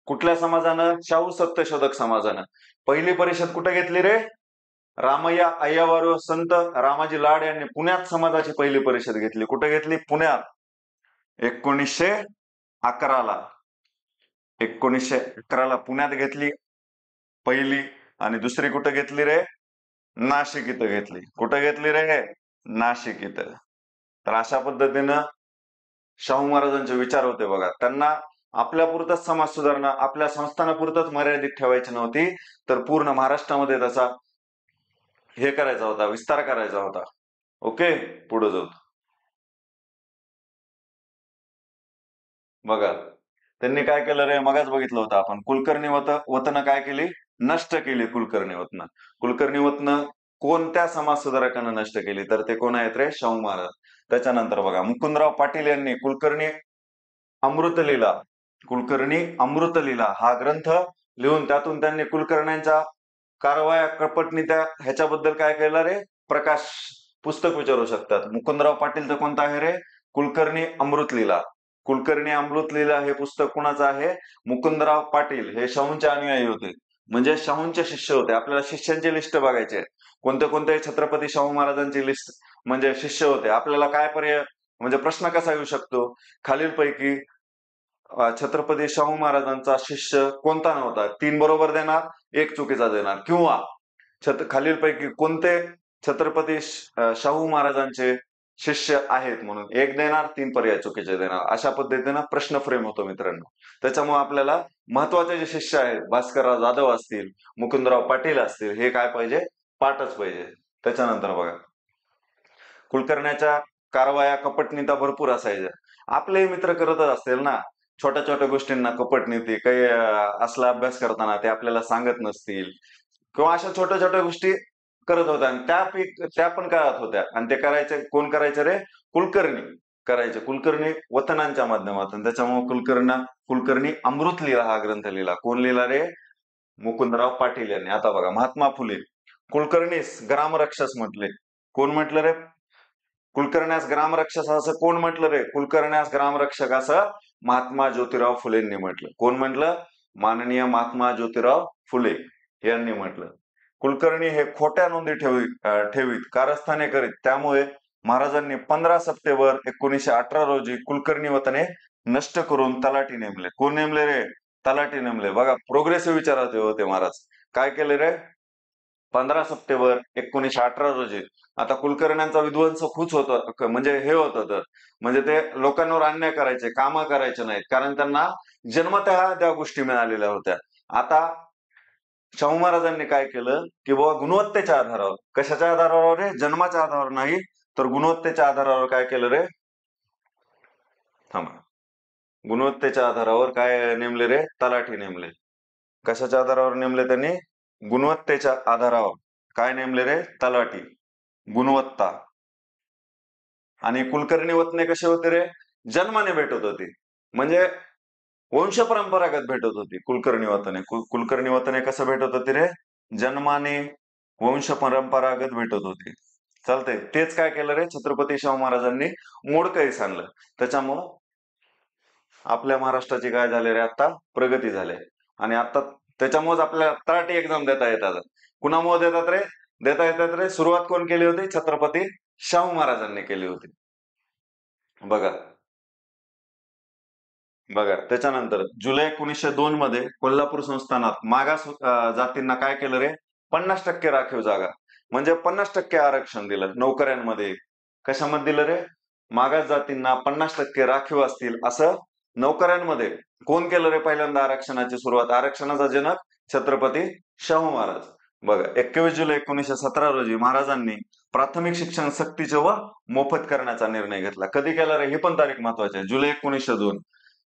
कुठल्या समाजानं, शाहू सत्यशोधक समाजानं. पहिली परिषद कुठे घेतली रे, रामय्या अय्यावरू संत रामाजी लाड यांनी पुण्यात समाजाची पहिली परिषद घेतली. कुठे घेतली, पुण्यात 1911ला. 1911ला पुण्यात घेतली पहिली. आणि दुसरी कुठे घेतली रे, नाशिक इथं घेतली. कुठे घेतली रे, नाशिक इथं. तर अशा पद्धतीनं शाहू महाराजांचे विचार होते बघा. त्यांना आपल्यापुरतच समाज सुधारणा, आपल्या संस्थानापुरतच मर्यादित ठेवायची नव्हती, तर पूर्ण महाराष्ट्रामध्ये त्याचा हे करायचा होता, विस्तार करायचा होता. ओके, पुढे जाऊ. बघा त्यांनी काय केलं रे, मगाच बघितलं होतं आपण, कुलकर्णी वतन काय केली, नष्ट केली. कुलकर्णी वतन, कुलकर्णी वतन कोणत्या समाज सुधारकांना नष्ट केली, तर ते कोण आहेत रे, शाहू महाराज. त्याच्यानंतर बघा मुकुंदराव पाटील यांनी कुलकर्णी अमृतलीला, कुलकर्णी अमृतलीला हा ग्रंथ लिहून त्यातून त्यांनी कुलकर्ण्यांच्या कारवाया कपटनीत्या ह्याच्याबद्दल काय केलं रे, प्रकाश पुस्तक विचारू शकतात. मुकुंदराव पाटीलचं कोणतं आहे रे, कुलकर्णी अमृतलीला. कुलकर्णी अमृतलीला हे पुस्तक कुणाचं आहे, मुकुंदराव पाटील. हे शाहूंचे अनुयायी होते, म्हणजे शाहूंचे शिष्य होते. आपल्याला शिष्यांची लिस्ट बघायची, कोणते कोणते छत्रपती शाहू महाराजांची लिस्ट म्हणजे शिष्य होते. आपल्याला काय पर्याय म्हणजे प्रश्न कसा येऊ शकतो, खालीलपैकी छत्रपती शाहू महाराजांचा शिष्य कोणता नव्हता, 3 बरोबर देणार, 1 चुकीचा देणार. किंवा खालीलपैकी कोणते छत्रपती शाहू महाराजांचे शिष्य आहेत म्हणून 1 देणार, 3 पर्याय चुकीचे देणार. अशा पद्धतीनं प्रश्न फ्रेम होतो मित्रांनो. त्याच्यामुळे आपल्याला महत्वाचे जे शिष्य आहेत, भास्करराव जाधव असतील, मुकुंदराव पाटील असतील, हे काय पाहिजे, पाठच पाहिजे. त्याच्यानंतर बघा कुलकर्ण्याच्या कारवाया कपटनीता भरपूर असायच्या. आपले मित्र करतच असतील ना, छोट्या छोट्या गोष्टींना कपटनीती, काही असला अभ्यास करताना ते आपल्याला सांगत नसतील किंवा अशा छोट्या छोट्या गोष्टी करत होत्या. आणि त्या पण काळात होत्या. आणि ते करायचे कोण, करायचे रे, कुलकर्णी करायचे. कुलकर्णी वतनांच्या माध्यमातून. त्याच्यामुळे कुलकर्णी अमृत लिहिला, हा ग्रंथ लिहिला. कोण लिहिला रे, मुकुंदराव पाटील यांनी. आता बघा महात्मा फुले, कुलकर्णीस ग्रामरक्षस म्हटले. कोण म्हटलं रे, कुलकर्ण्यास ग्रामरक्षस असं कोण म्हटलं रे, कुलकर्ण्यास ग्रामरक्षक असं महात्मा ज्योतिराव फुलेंनी म्हटलं. कोण म्हटलं, माननीय महात्मा ज्योतिराव फुले यांनी म्हटलं. कुलकर्णी हे खोट्या नोंदी ठेवीत, कारस्थाने करीत. त्यामुळे महाराजांनी 15 सप्टेंबर 1918 रोजी कुलकर्णी वतने नष्ट करून तलाठी नेमले. कोण नेमले रे, तलाठी नेमले. बघा प्रोग्रेसिव्ह विचाराचे होते महाराज. काय केले रे, 15 सप्टेंबर 1918 रोजी. आता कुलकर्ण्यांचा विध्वंस खूप होत, म्हणजे हे होतं, तर म्हणजे ते लोकांवर अन्याय करायचे, कामं करायचे नाहीत, कारण त्यांना जन्मतः त्या गोष्टी मिळालेल्या होत्या. आता शाहू महाराजांनी काय केलं की बाबा गुणवत्तेच्या आधारावर, कशाच्या आधारावर रे, जन्माच्या आधारावर नाही, तर गुणवत्तेच्या आधारावर काय केलं रे, थांबा, गुणवत्तेच्या आधारावर काय नेमले रे, तलाठी नेमले. कशाच्या आधारावर नेमले त्यांनी, गुणवत्तेच्या आधारावर काय नेमले रे, तलाठी. गुणवत्ता, आणि कुलकर्णी वतने कसे होते रे? जन्माने भेटत होती, म्हणजे वंश परंपरागत भेटत होती कुलकर्णी वतने. कुलकर्णी वतने कसं भेटत होती रे? जन्माने वंश परंपरागत भेटत होती. चालतंय. तेच काय केलं रे? छत्रपती शाहू महाराजांनी मोडकळीस आणलं. त्याच्यामुळं आपल्या महाराष्ट्राची काय झाली रे? आता प्रगती झाली. आणि आता त्याच्यामुळेच आपल्याला तलाठी एक्झाम देता येतात. कुणामुळे देतात रे? देता येतात रे? सुरुवात कोण केली होती? छत्रपती शाहू महाराजांनी केली होती. बघा बघा त्याच्यानंतर जुलै 1902 मध्ये कोल्हापूर संस्थानात मागास जातींना काय केलं रे? 50% राखीव जागा, म्हणजे 50% आरक्षण दिलं नोकऱ्यांमध्ये. कशामध्ये दिलं रे? मागास जातींना 50% राखीव असतील असं नोकऱ्यांमध्ये. कोण केलं रे पहिल्यांदा आरक्षणाची सुरुवात? आरक्षणाचा जनक छत्रपती शाहू महाराज. बघा 21 जुलै 1917 रोजी महाराजांनी प्राथमिक शिक्षण सक्तीचे व मोफत करण्याचा निर्णय घेतला. कधी केला रे? ही पण तारीख महत्वाची आहे. जुलै 1902.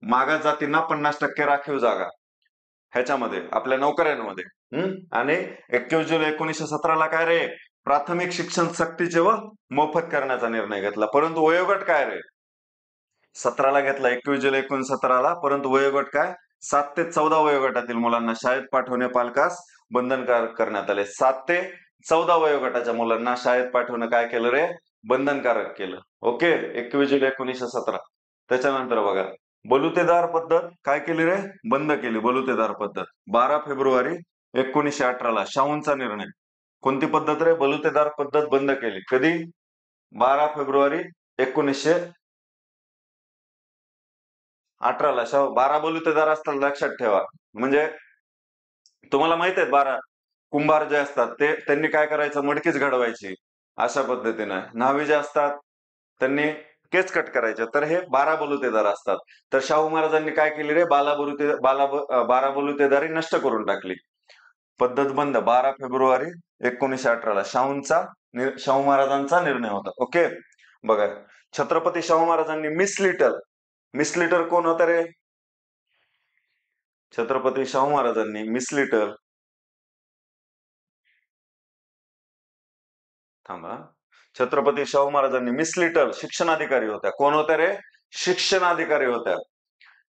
मागास जातींना 50% राखीव जागा ह्याच्यामध्ये आपल्या नोकऱ्यांमध्ये. आणि 21 जुलै 1917 काय रे? प्राथमिक शिक्षण सक्तीचे व मोफत करण्याचा निर्णय घेतला. परंतु वयोगट काय रे? 17ला घेतला 21 जुलै 1917ला, परंतु वयोगट काय? 7 ते 14 वयोगटातील मुलांना शाळेत पाठवणे पालकास बंधनकारक करण्यात आले. 7 ते 14 वयोगटाच्या मुलांना शाळेत पाठवणं काय केलं रे? बंधनकारक केलं. ओके, 21 जुलै 1917. त्याच्यानंतर बघा बलुतेदार पद्धत काय केली रे? बंद केली बलुतेदार पद्धत. 12 फेब्रुवारी 1918ला शाहूंचा निर्णय. कोणती पद्धत रे? बलुतेदार पद्धत बंद केली. कधी? 12 फेब्रुवारी 1918ला. शाहू 12 बलुतेदार असतात लक्षात ठेवा. म्हणजे तुम्हाला माहित आहे 12 कुंभार जे असतात ते त्यांनी काय करायचं? मडकीच घडवायची अशा पद्धतीने. न्हावी जे असतात त्यांनी केस कट करायचे. तर हे 12 बलुतेदार असतात. तर शाहू महाराजांनी काय केली रे? 12 बलुतेदारी नष्ट करून टाकली. पद्धत बंद 12 फेब्रुवारी 1918ला. शाहू महाराजांचा निर्णय होता. ओके. बघा छत्रपती शाहू महाराजांनी मिस लिटर कोण होता रे? छत्रपती शाहू महाराजांनी मिस लिटर, थांबा, छत्रपती शाहू महाराजांनी मिस लिटल शिक्षणाधिकारी होत्या. कोण होत्या रे? शिक्षणाधिकारी होत्या.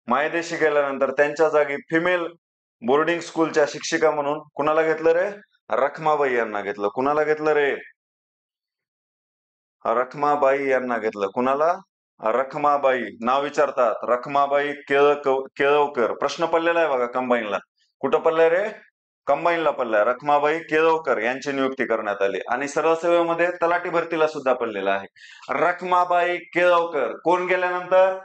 मायदेशी गेल्यानंतर त्यांच्या जागी फिमेल बोर्डिंग स्कूलच्या शिक्षिका म्हणून कुणाला घेतलं रे? रखमाबाई यांना घेतलं. कुणाला घेतलं रे? रखमाबाई यांना घेतलं. कुणाला? रखमाबाई. नाव विचारतात रखमाबाई केळवकर. प्रश्न पडलेला आहे बघा कंबाईनला. कुठं पडलाय रे? कंबाईनला पडलाय. रखमाबाई केळवकर यांची नियुक्ती करण्यात आली. आणि सरळ सेवेमध्ये तलाठी भरतीला सुद्धा पडलेला आहे. रखमाबाई केळवकर. कोण गेल्यानंतर?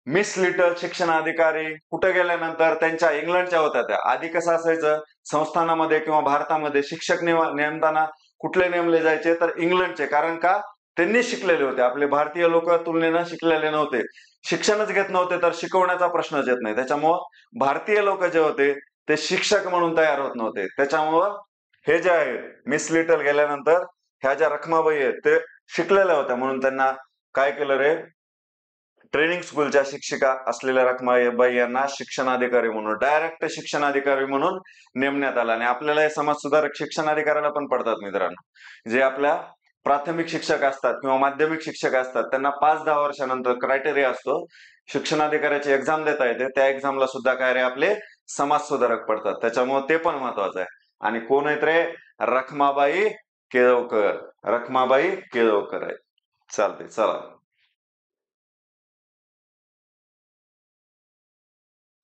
मिस लिटल शिक्षणाधिकारी. कुठे गेल्यानंतर? त्यांच्या इंग्लंडच्या होत्या त्या. आधी कसं असायचं संस्थानामध्ये किंवा भारतामध्ये शिक्षक नेमताना कुठले नेमले जायचे? तर इंग्लंडचे. कारण का? त्यांनी शिकलेले होते. आपले भारतीय लोक तुलनेनं शिकलेले नव्हते, शिक्षणच घेत नव्हते, तर शिकवण्याचा प्रश्नच येत नाही. त्याच्यामुळं भारतीय लोक जे होते ते शिक्षक म्हणून तयार होत नव्हते. त्याच्यामुळं हे जे आहे मिस लिटल गेल्यानंतर ह्या ज्या रखमाबाई आहेत ते शिकलेल्या होत्या, म्हणून त्यांना काय केलं रे? ट्रेनिंग स्कूलच्या शिक्षिका असलेल्या रखमाबाई यांना शिक्षणाधिकारी म्हणून, डायरेक्ट शिक्षणाधिकारी म्हणून नेमण्यात आला. आणि आपल्याला हे समाज सुधारक शिक्षणाधिकाऱ्याला पण पडतात मित्रांनो. जे आपल्या प्राथमिक शिक्षक असतात किंवा माध्यमिक शिक्षक असतात त्यांना 5-10 वर्षानंतर क्रायटेरिया असतो, शिक्षणाधिकाऱ्याची एक्झाम देता येते. त्या एक्झामला सुद्धा काय रे? आपले समाज सुधारक पडतात. त्याच्यामुळे ते पण महत्वाचं आहे. आणि कोण आहेत रे? रखमाबाई केळवकर. रखमाबाई केळवकर आहे. चालते, चला.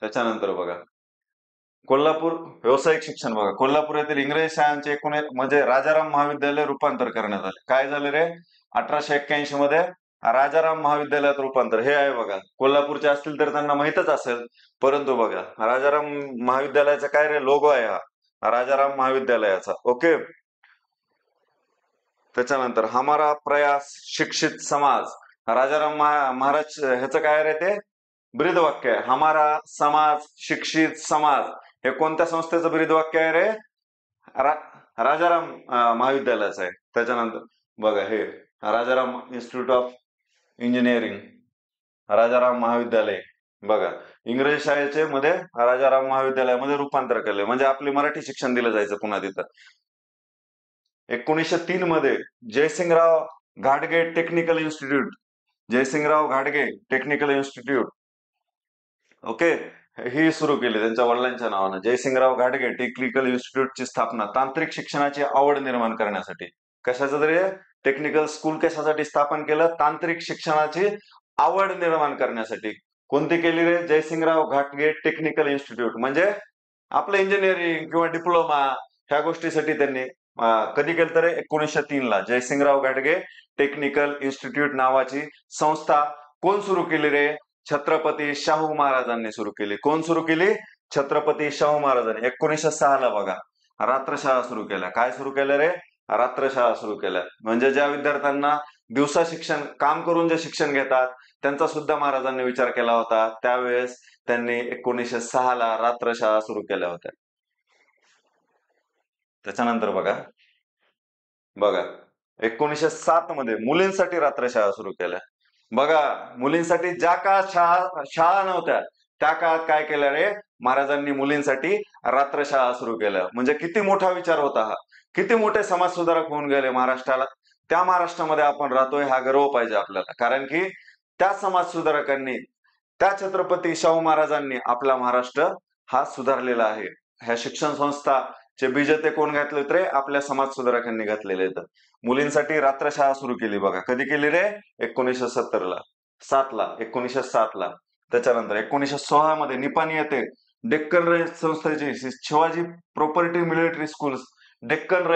त्याच्यानंतर बघा कोल्हापूर व्यावसायिक शिक्षण. बघा कोल्हापूर येथील इंग्रजी शाळांचे म्हणजे राजाराम महाविद्यालय रूपांतर करण्यात आले. काय झाले रे? 1881 मध्ये राजाराम महाविद्यालयात रूपांतर. हे आहे बघा. कोल्हापूरचे असतील तर त्यांना माहितच असेल, परंतु बघा राजाराम महाविद्यालयाचा काय रे? लोगो आहे हा राजाराम महाविद्यालयाचा. ओके. त्याच्यानंतर हमारा प्रयास शिक्षित समाज. राजाराम महाराज ह्याचं काय रे? ते ब्रीद वाक्य आहे. हमारा समाज शिक्षित समाज. हे कोणत्या संस्थेचं ब्रीद वाक्य आहे रे? राजाराम महाविद्यालयाचं आहे. त्याच्यानंतर बघा हे Rajaram institute of engineering, Rajaram महाविद्यालय. बघा इंग्रजी शाळेचे मध्ये राजाराम महाविद्यालयामध्ये रूपांतर केले, म्हणजे आपले मराठी शिक्षण दिलं जायचं पुन्हा तिथं. 1903 मध्ये जयसिंगराव घाटगे टेक्निकल इन्स्टिट्यूट, जयसिंगराव घाटगे टेक्निकल इन्स्टिट्यूट, ओके, ही सुरू केली त्यांच्या वडिलांच्या नावानं. जयसिंगराव घाटगे टेक्निकल इन्स्टिट्यूटची स्थापना तांत्रिक शिक्षणाची आवड निर्माण करण्यासाठी. कशाचं तरी टेक्निकल स्कूल कशासाठी स्थापन केलं? तांत्रिक शिक्षणाची आवड निर्माण करण्यासाठी. कोणती केली रे? जयसिंगराव घाटगे टेक्निकल इन्स्टिट्यूट, म्हणजे आपलं इंजिनिअरिंग किंवा डिप्लोमा ह्या गोष्टीसाठी त्यांनी कधी केलं तर 1903 ला जयसिंगराव घाटगे टेक्निकल इन्स्टिट्यूट नावाची संस्था कोण सुरू केली रे? छत्रपती शाहू महाराजांनी सुरू केली. कोण सुरू केली? छत्रपती शाहू महाराजांनी. 1906 ला बघा रात्रशाळा सुरू केल्या. काय सुरू केलं रे? रात्रशाळा सुरू केल्या. म्हणजे ज्या विद्यार्थ्यांना दिवसा शिक्षण काम करून जे शिक्षण घेतात त्यांचा सुद्धा महाराजांनी विचार केला होता. त्यावेळेस त्यांनी 1906 ला रात्रशाळा सुरू केल्या होत्या. त्याच्यानंतर बघा 1907 मध्ये मुलींसाठी रात्रशाळा सुरू केल्या. बघा मुलींसाठी ज्या काळात शाळा नव्हत्या त्या काळात काय केलं रे? महाराजांनी मुलींसाठी रात्रशाळा सुरू केल्या. म्हणजे किती मोठा विचार होता हा, किती मोठे समाजसुधारक होऊन गेले महाराष्ट्राला. त्या महाराष्ट्रामध्ये आपण राहतोय हा गर्व पाहिजे आपल्याला, कारण की त्या समाजसुधारकांनी, त्या छत्रपती शाहू महाराजांनी आपला महाराष्ट्र हा सुधारलेला आहे. ह्या शिक्षण संस्थाचे बीज ते कोण घातले रे? आपल्या समाजसुधारकांनी घातलेले आहेत. मुलींसाठी रात्रशाळा सुरू केली. बघा कधी केली रे? 1970 ला, 1907 ला. त्याच्यानंतर 1916 मध्ये निपाणी येथे डेक्कन रयत संस्थेची Shivaji property military school, Deccan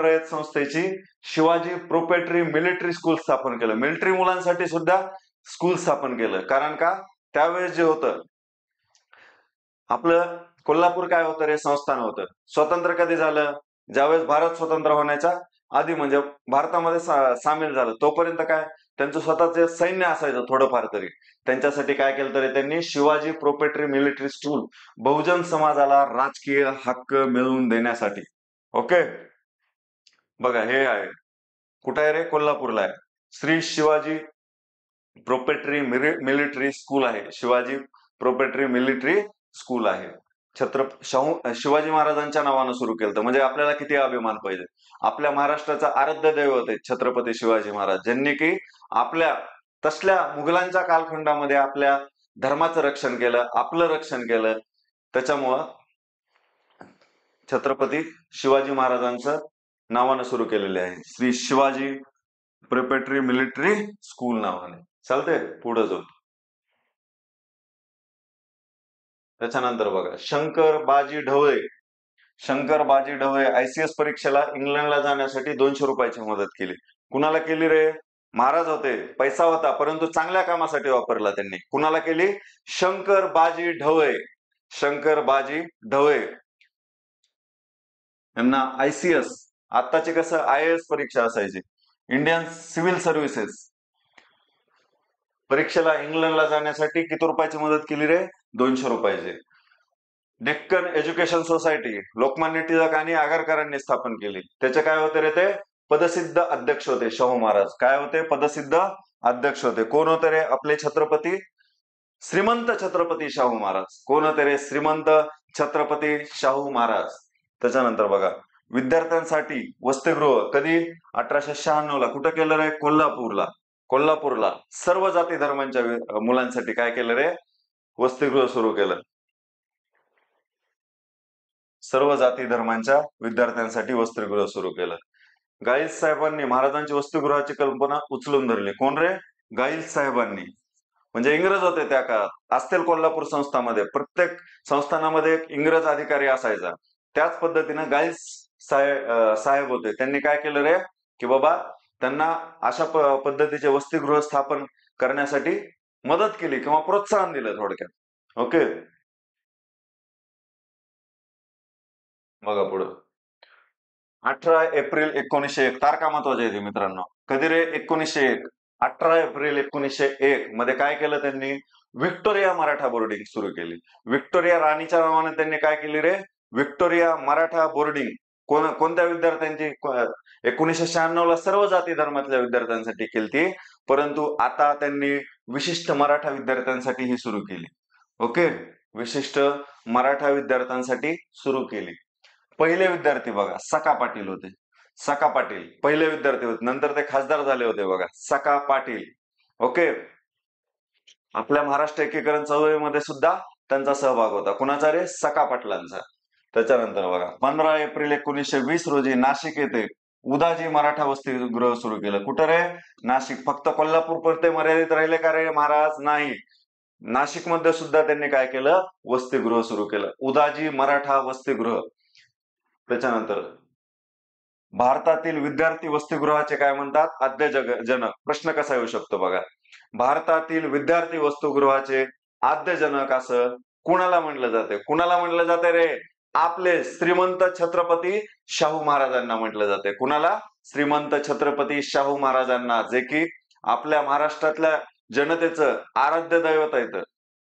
Rayat संस्थेची शिवाजी प्रोपेटरी मिलिटरी स्कूल स्थापन केलं. मिलिटरी मुलांसाठी सुद्धा स्कूल स्थापन केलं. कारण का? त्यावेळेस जे होतं आपलं कोल्हापूर काय होतं रे? संस्थान होतं. स्वतंत्र कधी झालं? ज्यावेळेस भारत स्वतंत्र होण्याच्या आधी, म्हणजे भारतामध्ये सामील झालं तोपर्यंत काय त्यांचं स्वतःचे सैन्य असायचं थोडंफार तरी. त्यांच्यासाठी काय केलं तरी त्यांनी शिवाजी प्रोपेटरी मिलिटरी स्कूल, बहुजन समाजाला राजकीय हक्क मिळवून देण्यासाठी. ओके, बघा हे आहे कुठं आहे रे? कोल्हापूरला आहे. Shri Shivaji proprietary military school आहे. शिवाजी प्रोपेटरी मिलिटरी स्कूल आहे. शिवाजी महाराजांच्या नावानं सुरू केलं. म्हणजे आपल्याला किती अभिमान पाहिजे. आपल्या महाराष्ट्राचा आराध्य दैवत आहे छत्रपती शिवाजी महाराज, ज्यांनी की आपल्या तसल्या मुघलांच्या कालखंडामध्ये आपल्या धर्माचं रक्षण केलं, आपलं रक्षण केलं. त्याच्यामुळं छत्रपती शिवाजी महाराजांचं नावानं सुरू केलेले आहे. Shri Shivaji preparatory military school नावाने. चालते पुढे जाऊ. त्याच्यानंतर बघा शंकर बाजी ढवळे ICS परीक्षेला इंग्लंडला जाण्यासाठी 200 रुपयाची मदत केली. कुणाला केली रे? महाराज होते, पैसा होता परंतु चांगल्या कामासाठी वापरला त्यांनी. कुणाला केली? शंकर बाजी ढवळे यांना ICS, आत्ताची कसं IAS परीक्षा असायची, इंडियन सिव्हिल सर्व्हिसेस परीक्षेला इंग्लंडला जाण्यासाठी किती रुपयाची मदत केली रे? 200 रुपयाची. डेक्कन एज्युकेशन सोसायटी लोकमान्य टिळक आणि आगरकरांनी स्थापन केली. त्याचे काय होते रे? ते पदसिद्ध अध्यक्ष होते शाहू महाराज. काय होते? पदसिद्ध अध्यक्ष होते. कोण होते रे? आपले छत्रपती श्रीमंत छत्रपती शाहू महाराज. कोण होते रे? श्रीमंत छत्रपती शाहू महाराज. त्याच्यानंतर बघा विद्यार्थ्यांसाठी वसतिगृह कधी? 1896 ला. कुठं केलं रे? कोल्हापूरला सर्व जाती धर्मांच्या मुलांसाठी काय केलं रे? वसतिगृह सुरू केलं. सर्व जाती धर्मांच्या विद्यार्थ्यांसाठी वसतिगृह सुरू केलं. गाईस साहेबांनी महाराजांची वसतिगृहाची कल्पना उचलून धरली. कोण रे? गाईस साहेबांनी. म्हणजे इंग्रज होते त्या काळात. असतील कोल्हापूर संस्थांमध्ये प्रत्येक संस्थानामध्ये एक इंग्रज अधिकारी असायचा. त्याच पद्धतीनं गाईस साहेब होते. त्यांनी काय केलं रे? की बाबा त्यांना अशा पद्धतीचे वसतिगृह स्थापन करण्यासाठी मदत केली किंवा प्रोत्साहन दिलं थोडक्यात. ओके, बघा पुढे 18 एप्रिल 1901. तारखा महत्वाच्या आहेत मित्रांनो. कधी रे? 1901. 18 एप्रिल 1901 मध्ये काय केलं त्यांनी? व्हिक्टोरिया मराठा बोर्डिंग सुरू केली. व्हिक्टोरिया राणीच्या नावाने त्यांनी काय केली रे? Victoria Maratha boarding. कोणत्या विद्यार्थ्यांची? 1996 ला सर्व जाती धर्मातल्या विद्यार्थ्यांसाठी केली, परंतु आता त्यांनी विशिष्ट मराठा विद्यार्थ्यांसाठी ही सुरू केली. ओके, विशिष्ट मराठा विद्यार्थ्यांसाठी सुरू केली. पहिले विद्यार्थी बघा सखा पाटील होते. सखा पाटील पहिले विद्यार्थी होते, नंतर ते खासदार झाले होते बघा, सखा पाटील. ओके. आपल्या महाराष्ट्र एकीकरण चळवळीमध्ये सुद्धा त्यांचा सहभाग होता. कुणाचा रे? सखा पाटलांचा. त्याच्यानंतर बघा 15 एप्रिल 1920 रोजी नाशिक येथे उदाजी मराठा वसतिगृह सुरू केलं. कुठं रे? नाशिक. फक्त कोल्हापूर पुरते मर्यादित राहिले का रे महाराज? नाही. नाशिकमध्ये सुद्धा त्यांनी काय केलं? वसतिगृह सुरू केलं, उदाजी मराठा वसतिगृह. त्याच्यानंतर भारतातील विद्यार्थी वसतिगृहाचे काय म्हणतात? आद्यजनक. प्रश्न कसा येऊ शकतो बघा. भारतातील विद्यार्थी वसतिगृहाचे आद्यजनक असं कुणाला म्हणलं जाते? कुणाला म्हणलं जाते रे? आपले श्रीमंत छत्रपती शाहू महाराजांना म्हटलं जाते. कुणाला? श्रीमंत छत्रपती शाहू महाराजांना, जे की आपल्या महाराष्ट्रातल्या जनतेचं आराध्य दैवत आहेत.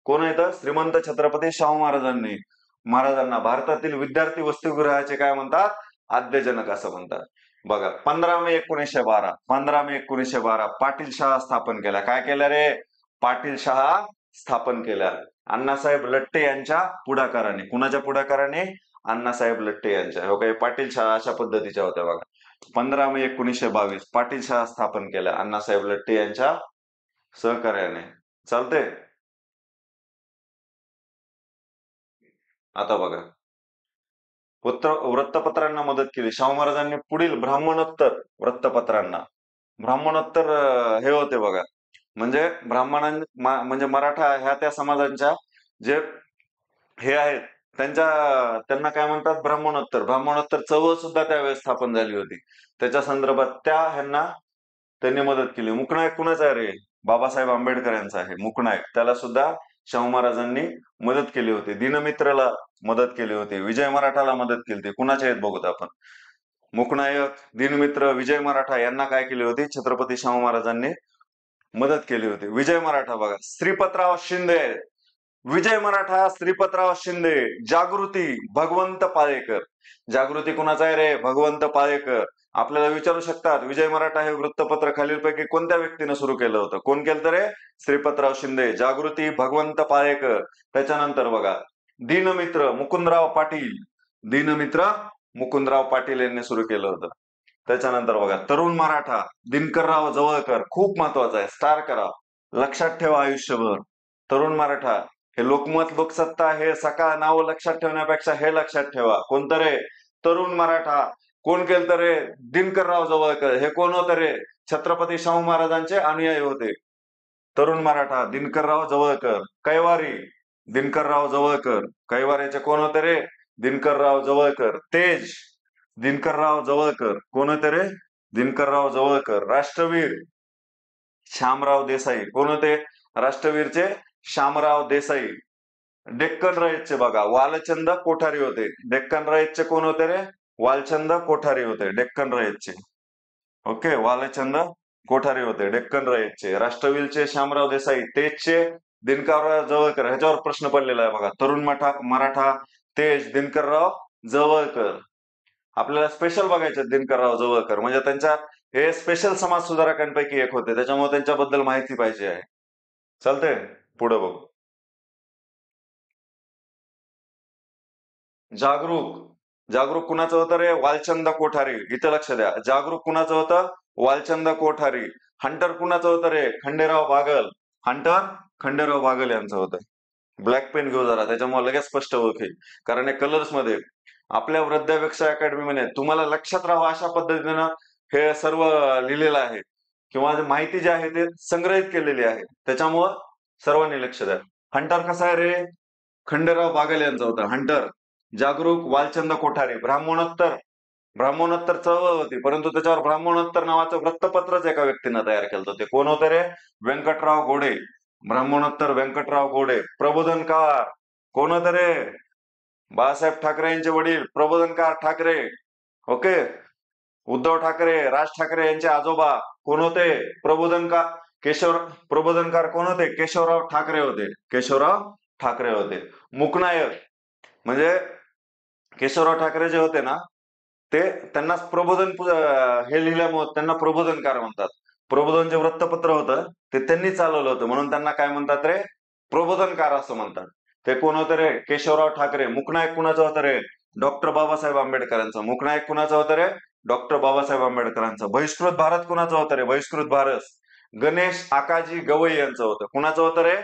कोण येतं? श्रीमंत छत्रपती शाहू महाराजांना भारतातील विद्यार्थी वसतिगृहाचे काय म्हणतात? आद्यजनक असं म्हणतात. बघा 15 मे 1912 पाटील शाळा स्थापन केल्या. काय केल्या रे? पाटील शाळा स्थापन केल्या अण्णासाहेब लट्टे यांच्या पुढाकाराने. कुणाच्या पुढाकाराने? अण्णासाहेब लट्टे यांच्या. हो काय, पाटील शाळा अशा पद्धतीच्या होत्या बघा. 15 मे 1922 पाटील शाळा स्थापन केल्या अण्णासाहेब लट्टे यांच्या सहकार्याने. चालते. आता बघा वृत्तपत्रांना मदत केली शाहू महाराजांनी. पुढील ब्राह्मणोत्तर वृत्तपत्रांना, ब्राह्मणोत्तर हे होते बघा, म्हणजे म्हणजे मराठा ह्या त्या समाजांच्या जे हे आहेत त्यांना काय म्हणतात? ब्राह्मणोत्तर. ब्राह्मणोत्तर चळवळ सुद्धा त्यावेळेस स्थापन झाली होती. त्याच्या संदर्भात ह्यांना त्यांनी मदत केली. मुकनायक कुणाचा आहे रे? बाबासाहेब आंबेडकर यांचा आहे मुकनायक. त्याला सुद्धा शाहू महाराजांनी मदत केली होती. दीनमित्रला मदत केली होती, विजय मराठाला मदत केली होती. कुणाच्या आहेत बघूत आपण. मुकनायक, दीनमित्र, विजय मराठा यांना काय केली होती? छत्रपती शाहू महाराजांनी मदत केली होती. विजय मराठा बघा, श्रीपतराव शिंदे. विजय मराठा, श्रीपतराव शिंदे, जागृती, भगवंत पाळेकर. जागृती कुणाचा आहे रे? भगवंत पाळेकर. आपल्याला विचारू शकतात विजय मराठा हे वृत्तपत्र खालीलपैकी कोणत्या व्यक्तीने सुरू केलं होतं? कोण केलं रे? श्रीपतराव शिंदे. जागृती, भगवंत पाळेकर. त्याच्यानंतर बघा दीनमित्र, मुकुंदराव पाटील. दीनमित्र मुकुंदराव पाटील यांनी सुरू केलं होतं. त्याच्यानंतर बघा तरुण मराठा, दिनकरराव जवळकर. खूप महत्वाचं आहे, स्टार करा, लक्षात ठेवा आयुष्यभर. तरुण मराठा हे लोकमत, लोकसत्ता हे सकाळ नाव लक्षात ठेवण्यापेक्षा हे लक्षात ठेवा. कोणतं रे? तरुण मराठा. कोण केलं रे? दिनकरराव जवळकर. हे कोण होतं रे? छत्रपती शाहू महाराजांचे अनुयायी होते. तरुण मराठा, दिनकरराव जवळकर. कैवारी, दिनकरराव जवळकर. कैवारीचे कोण होते रे? दिनकरराव जवळकर. तेज, दिनकरराव जवळकर. कोण होते रे? दिनकरराव जवळकर. राष्ट्रवीर, श्यामराव देसाई. कोण होते राष्ट्रवीरचे? श्यामराव देसाई. डेक्कन रयतचे बघा वालचंद कोठारी होते. डेक्कन रयतचे कोण होते रे? वालचंद कोठारी होते डेक्कन रयतचे. ओके, वालचंद कोठारी होते डेक्कन रयतचे. राष्ट्रवीरचे श्यामराव देसाई. तेजचे दिनकरराव जवळकर. ह्याच्यावर प्रश्न पडलेला आहे बघा. तरुण मराठा, तेज, दिनकरराव जवळकर. आपल्याला स्पेशल बघायचे दिनकरराव जवळकर, म्हणजे त्यांच्या हे स्पेशल समाज सुधारकांपैकी एक होते, त्याच्यामुळे त्यांच्याबद्दल माहिती पाहिजे आहे. चालतंय, पुढे बघू. जागरूक कुणाचं होतं रे? वालचंद कोठारी. इथे लक्ष द्या, जागरूक कुणाचं होतं? वालचंद कोठारी. हंटर कुणाचं होतं रे? खंडेराव बागल. हंटर खंडेराव बागल यांचं होतं. ब्लॅक पेन घेऊ जरा, त्याच्यामुळे लगेच स्पष्ट ओळखेल, कारण हे कलर्स मध्ये आपल्या वृद्धापेक्षा अकॅडमी मध्ये तुम्हाला लक्षात राहावं अशा पद्धतीनं हे सर्व लिहिलेलं आहे, किंवा माहिती जी आहे ते संग्रहित केलेली आहे, त्याच्यामुळं सर्वांनी लक्ष द्या. हंटर कसा आहे रे? खंडेराव बागल यांचा होता हंटर. जागरूक वालचंद कोठारी. ब्राह्मणोत्तर चळवळ होती, परंतु त्याच्यावर ब्राह्मणोत्तर नावाचं वृत्तपत्रच एका व्यक्तीनं तयार केलं होतं. ते कोण होते रे? व्यंकटराव घोडे. ब्राह्मणोत्तर व्यंकटराव घोडे. प्रबोधनकार कोण होते रे? बाळासाहेब ठाकरे यांचे वडील प्रबोधनकार ठाकरे. ओके. उद्धव ठाकरे, राज ठाकरे यांचे आजोबा कोण होते? प्रबोधनकार कोण होते? केशवराव ठाकरे होते. केशवराव ठाकरे होते. मुकनायक म्हणजे केशवराव ठाकरे जे होते ना, ते त्यांना प्रबोधन हे लिहिल्यामुळे त्यांना प्रबोधनकार म्हणतात. प्रबोधन जे वृत्तपत्र होतं ते त्यांनी चालवलं होतं, म्हणून त्यांना काय म्हणतात रे? प्रबोधनकार असं म्हणतात. ते कोण होते रे? केशवराव ठाकरे. मुकनायक कुणाचं होतं रे? डॉक्टर बाबासाहेब आंबेडकरांचं. मुकनायक कुणाचं होतं रे? डॉक्टर बाबासाहेब आंबेडकरांचं. बहिष्कृत भारत कुणाचं होतं रे? बहिष्कृत भारत गणेश आकाजी गवई यांचं होतं. कुणाचं होतं रे?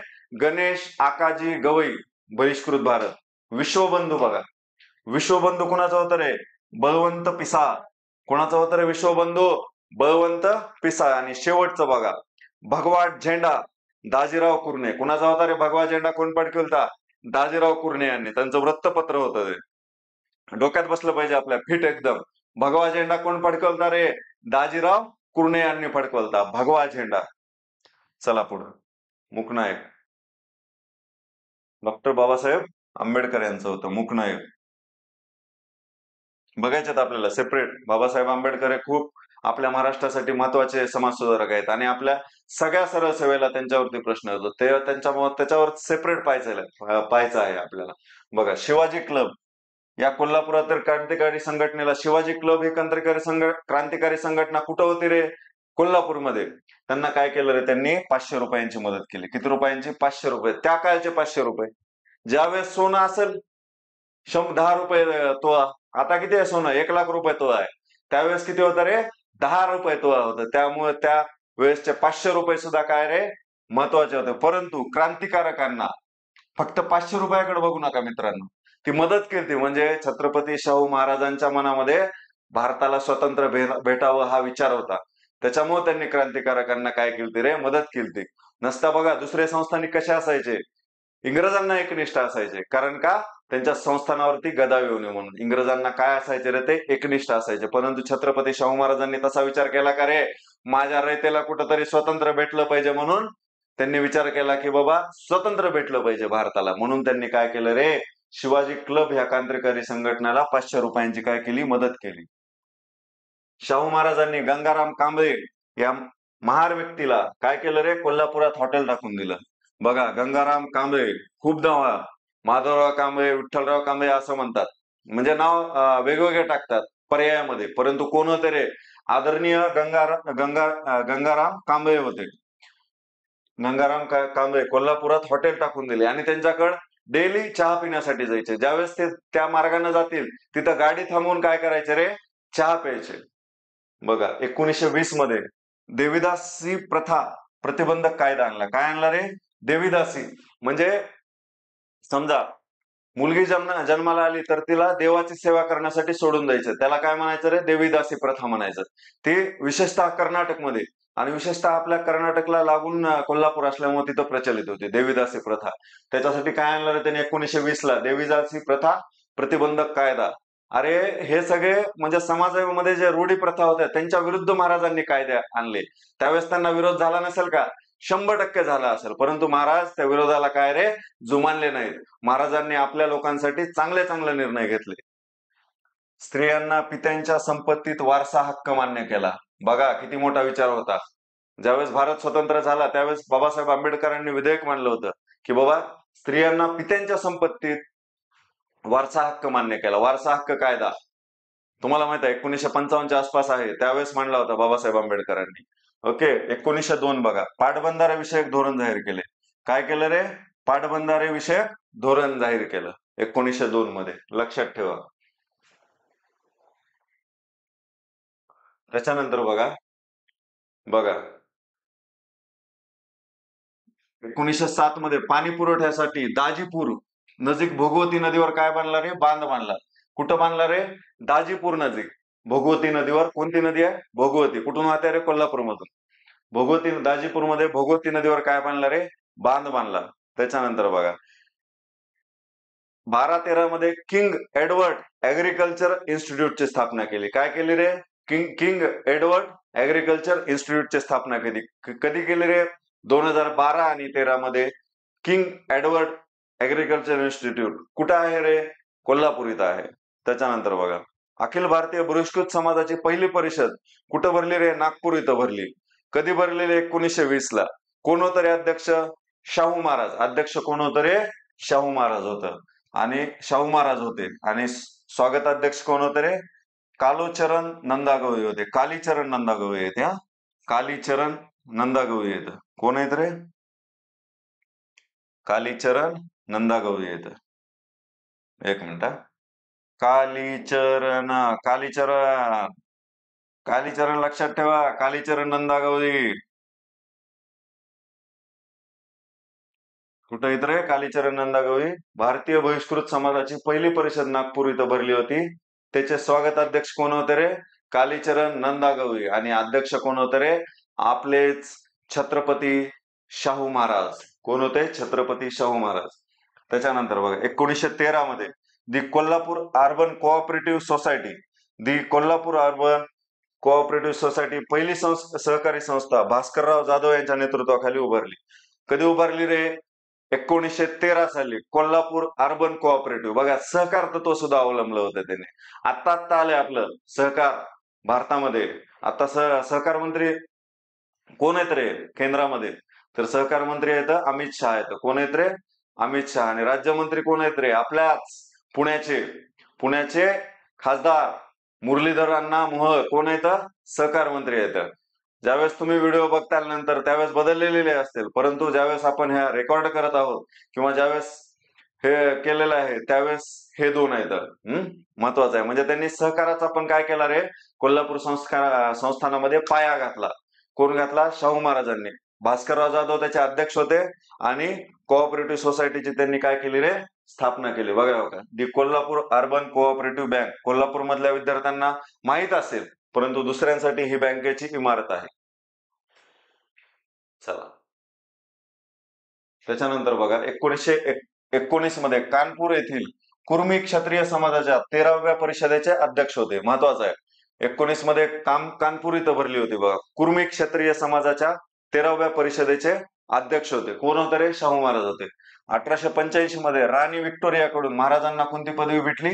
गणेश आकाजी गवई. बहिष्कृत भारत. विश्वबंधू बघा, विश्वबंधू कुणाचं होतं रे? बळवंत पिसाळ. कुणाचं होतं रे विश्वबंधू? बळवंत पिसाळ. आणि शेवटचं बघा, भगवा झेंडा दाजीराव कुर्णे. कुणाचा होता रे भगवा झेंडा? कोण फडकवला? दाजीराव कुर्णे यांनी. त्यांचं वृत्तपत्र होतं ते. डोक्यात बसलं पाहिजे आपल्या, फिट एकदम. भगवा झेंडा कोण फडकवला रे? दाजीराव कुर्णे यांनी फडकवलता भगवा झेंडा. चला पुढं, मूकनायक. डॉक्टर बाबासाहेब आंबेडकर यांचं होतं मूकनायक. बघायच्यात आपल्याला सेपरेट. बाबासाहेब आंबेडकर हे खूप आपल्या महाराष्ट्रासाठी महत्वाचे समाजसुधारक आहेत आणि आपल्या सगळ्या सरळ सेवेला त्यांच्यावरती प्रश्न येतो. ते त्याच्यावर सेपरेट पाहायचं आहे आपल्याला. बघा, शिवाजी क्लब या कोल्हापुरातील क्रांतिकारी संघटनेला, शिवाजी क्लब ही क्रांतिकारी संघटना कुठं होती रे? कोल्हापूरमध्ये. त्यांना काय केलं रे? त्यांनी 500 रुपयांची मदत केली. किती रुपयांची? 500 रुपये. त्या काळचे 500 रुपये. ज्यावेळेस सोनं असेल 10 रुपये तोळा. आता किती आहे सोनं? 1,00,000 रुपये तोळा आहे. त्यावेळेस किती होतं रे? 10 रुपये तोळा होतं. त्यामुळे त्या वेळेसचे 500 रुपये सुद्धा काय रे? महत्वाचे होते. परंतु क्रांतिकारकांना फक्त 500 रुपयाकडे बघू नका मित्रांनो. ती मदत केली, म्हणजे छत्रपती शाहू महाराजांच्या मनामध्ये भारताला स्वातंत्र्य भेटावं हा विचार होता. त्याच्यामुळे त्यांनी क्रांतिकारकांना काय केली रे? मदत केली. नसता बघा, दुसरे संस्थानिक कसे असायचे? इंग्रजांना एकनिष्ठ असायचे. कारण का? त्यांच्या संस्थानावरती गदा येऊ नये म्हणून. इंग्रजांना काय असायचे रे? ते एकनिष्ठ असायचे. परंतु छत्रपती शाहू महाराजांनी तसा विचार केला का रे? माझ्या रयतेला कुठंतरी स्वातंत्र्य भेटलं पाहिजे, म्हणून त्यांनी विचार केला की बाबा स्वतंत्र भेटलं पाहिजे भारताला. म्हणून त्यांनी काय केलं रे? शिवाजी क्लब ह्या क्रांतिकारी संघटनेला 500 रुपयांची काय केली? मदत केली. शाहू महाराजांनी गंगाराम कांबळे या महार व्यक्तीला काय केलं रे? कोल्हापुरात हॉटेल टाकून दिलं. बघा, गंगाराम कांबळे, खूप नाव, माधवराव कांबळे, विठ्ठलराव कांबळे असं म्हणतात, म्हणजे नाव वेगवेगळे टाकतात पर्यायामध्ये. परंतु कोण होते रे? आदरणीय गंगाराम कांबळे होते. गंगाराम कांबळे कोल्हापुरात हॉटेल टाकून दिले आणि त्यांच्याकडे डेली चहा पिण्यासाठी जायचे. ज्यावेळेस ते त्या मार्गाने जातील तिथं गाडी थांबवून काय करायचे रे? चहा प्यायचे. बघा, 1920 मध्ये देवीदासी प्रथा प्रतिबंधक कायदा आणला. काय आणला रे? देवीदासी. म्हणजे समजा मुलगी जन्माला आली तर तिला देवाची सेवा करण्यासाठी सोडून द्यायचं, त्याला काय म्हणायचं रे? देवीदासी प्रथा म्हणायचं. ते विशेषतः कर्नाटकमध्ये आणि विशेषतः आपल्या कर्नाटकला लागून कोल्हापूर असल्यामुळे तिथं प्रचलित होती देवीदासी प्रथा. त्याच्यासाठी काय आणलं रे त्यांनी 1920 ला? देवीदासी प्रथा प्रतिबंधक कायदा. अरे, हे सगळे म्हणजे समाजामध्ये जे रूढी प्रथा होत्या त्यांच्या विरुद्ध महाराजांनी कायदे आणले. त्यावेळेस त्यांना विरोध झाला नसेल का? 100% झाला असेल. परंतु महाराज त्या विरोधाला काय रे? जुमानले नाहीत. महाराजांनी आपल्या लोकांसाठी चांगले चांगले निर्णय घेतले. स्त्रियांना पित्यांच्या संपत्तीत वारसा हक्क मान्य केला. बघा किती मोठा विचार होता. ज्यावेळेस भारत स्वतंत्र झाला त्यावेळेस बाबासाहेब आंबेडकरांनी विधेयक मांडलं होतं की बाबा स्त्रियांना पित्यांच्या संपत्तीत वारसा हक्क मान्य केला. वारसा हक्क कायदा तुम्हाला माहित आहे 1955च्या आसपास आहे, त्यावेळेस मांडला होता बाबासाहेब आंबेडकरांनी. ओके. 1902 बघा, पाटबंधारे विषयक धोरण जाहीर केले. काय केलं रे? पाटबंधारे विषयक धोरण जाहीर केलं 1902 मध्ये. लक्षात ठेवा. त्याच्यानंतर बघा बघा 1907 मध्ये पाणी पुरवठ्यासाठी दाजीपूर नजीक भोगवती नदीवर काय बांधला रे? बांध बांधला. कुठं बांधला रे? दाजीपूर नजीक. भोगवती नदीवर. कोणती नदी आहे? भोगवती. कुठून वाहते रे? कोल्हापूर मधून. भोगवती, दाजीपूर मध्ये भोगवती नदीवर काय बांधला रे? बांध बांधला. त्याच्यानंतर बघा 1213 मध्ये किंग एडवर्ड ऍग्रिकल्चर इन्स्टिट्यूटची स्थापना केली. काय केली रे? किंग एडवर्ड ऍग्रिकल्चर इन्स्टिट्यूटची स्थापना केली. कधी केली रे? 2012 आणि 13 मध्ये किंग एडवर्ड ऍग्रिकल्चर इन्स्टिट्यूट कुठं आहे रे? कोल्हापूर इथं आहे. त्याच्यानंतर बघा अखिल भारतीय बहिष्कृत समाजाची पहिली परिषद कुठं भरली रे? नागपूर इथं भरली. कधी भरलेली? 1920 ला. कोण होतं रे अध्यक्ष? शाहू महाराज. अध्यक्ष कोण होतं रे? शाहू महाराज होतं. आणि शाहू महाराज होते. आणि स्वागताध्यक्ष कोण होते रे? कालूचरण नंदागवई होते. कालीचरण नंदागवई येते. हा, कालीचरण नंदागवई येत. कोण आहेत रे? कालीचरण नंदागवई येत. एक मिनिट. कालीचरण कालीचरण लक्षात ठेवा, कालीचरण नंदा गौरी. कुठं येत रे कालीचरण नंदा गौरी? भारतीय बहिष्कृत समाजाची पहिली परिषद नागपूर इथं भरली होती. त्याचे स्वागत अध्यक्ष कोण होते रे? कालीचरण नंदा गौरी. आणि अध्यक्ष कोण होते रे? आपलेच छत्रपती शाहू महाराज. कोण होते? छत्रपती शाहू महाराज. त्याच्यानंतर बघा 1913 मध्ये दी कोल्हापूर अर्बन कोऑपरेटिव्ह सोसायटी, दी कोल्हापूर अर्बन कोऑपरेटिव्ह सोसायटी पहिली सहकारी संस्था भास्करराव जाधव यांच्या नेतृत्वाखाली उभारली. कधी उभारली रे? 1913 साली कोल्हापूर अर्बन कोऑपरेटिव्ह. बघा सहकार तत्व सुद्धा अवलंबलं होतं त्याने. आता आता आलंय आपलं सहकार भारतामध्ये. आता सहकार मंत्री कोण आहेत रे केंद्रामध्ये? तर सहकार मंत्री आहेत अमित शहा आहेत. कोण आहेत रे? अमित शहा. आणि राज्यमंत्री कोण आहेत रे? आपल्याच पुण्याचे खासदार मुरलीधर अण्णा मोहोळ. कोण आहेत? सहकार मंत्री आहेत. ज्यावेळेस तुम्ही व्हिडिओ बघताल नंतर त्यावेळेस बदललेले असतील, परंतु ज्यावेळेस आपण ह्या रेकॉर्ड करत आहोत किंवा ज्यावेळेस हे केलेलं आहे त्यावेळेस हे दोन आहेत. महत्वाचं आहे. म्हणजे त्यांनी सहकाराचा पण काय केला रे? कोल्हापूर संस्थानामध्ये पाया घातला. कोण घातला? शाहू महाराजांनी. भास्करराव जाधव त्याचे अध्यक्ष होते आणि कोऑपरेटिव्ह सोसायटीची त्यांनी काय केली रे? स्थापना केली. बघा बघा, the Kolhapur urban cooperative bank. Kolhapur मधल्या विद्यार्थ्यांना माहित असेल, परंतु दुसऱ्यांसाठी ही बँकेची इमारत आहे. चला त्याच्यानंतर बघा 1919 मध्ये कानपूर येथील कुर्मी क्षत्रिय समाजाच्या 13व्या परिषदेचे अध्यक्ष होते. महत्वाचं आहे. 19 मध्ये कानपूर इथं भरली होती बघा. कुर्मी क्षत्रिय समाजाच्या 13व्या परिषदेचे अध्यक्ष होते. कोण होते रे? शाहू महाराज होते. 1885 मध्ये राणी व्हिक्टोरियाकडून महाराजांना कोणती पदवी भेटली?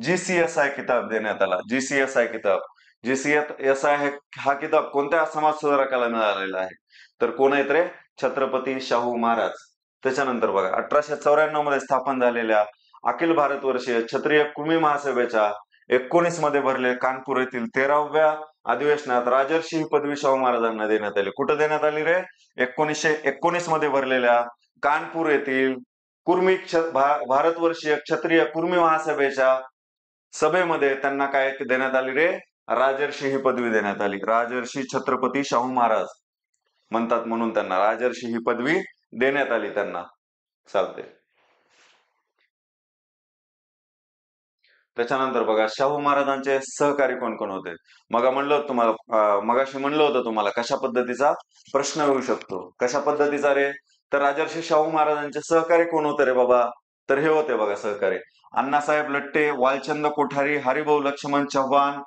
GCSI किताब देण्यात आला. GCSI किताब. GCSI हा किताब कोणत्या समाज सुधारकाला मिळालेला आहे? तर कोण आहेत रे? छत्रपती शाहू महाराज. त्याच्यानंतर बघा 1894 मध्ये स्थापन झालेल्या अखिल भारतवर्षीय क्षत्रिय कुर्मी महासभेच्या 19 मध्ये भरले कानपूर येथील 13व्या अधिवेशनात राजर्षी ही पदवी शाहू महाराजांना देण्यात आली. कुठं देण्यात आली रे? 1919 मध्ये भरलेल्या कानपूर येथील कुर्मी भारतवर्षीय क्षत्रिय कुर्मी महासभेच्या सभेमध्ये त्यांना काय देण्यात आली रे? राजर्षी ही पदवी देण्यात आली. राजर्षी छत्रपती शाहू महाराज म्हणतात म्हणून त्यांना राजर्षी ही पदवी देण्यात आली त्यांना. चालते. त्याच्यानंतर बघा शाहू महाराजांचे सहकारी कोण कोण होते? मगाशी म्हणलं होतं तुम्हाला कशा पद्धतीचा प्रश्न येऊ शकतो. कशा पद्धतीचा रे? तर राजर्षी शाहू महाराजांचे सहकारी कोण होते रे बाबा? तर हे होते बघा सहकारी: अण्णासाहेब लट्टे, वालचंद कोठारी, हरिभाऊ लक्ष्मण चव्हाण,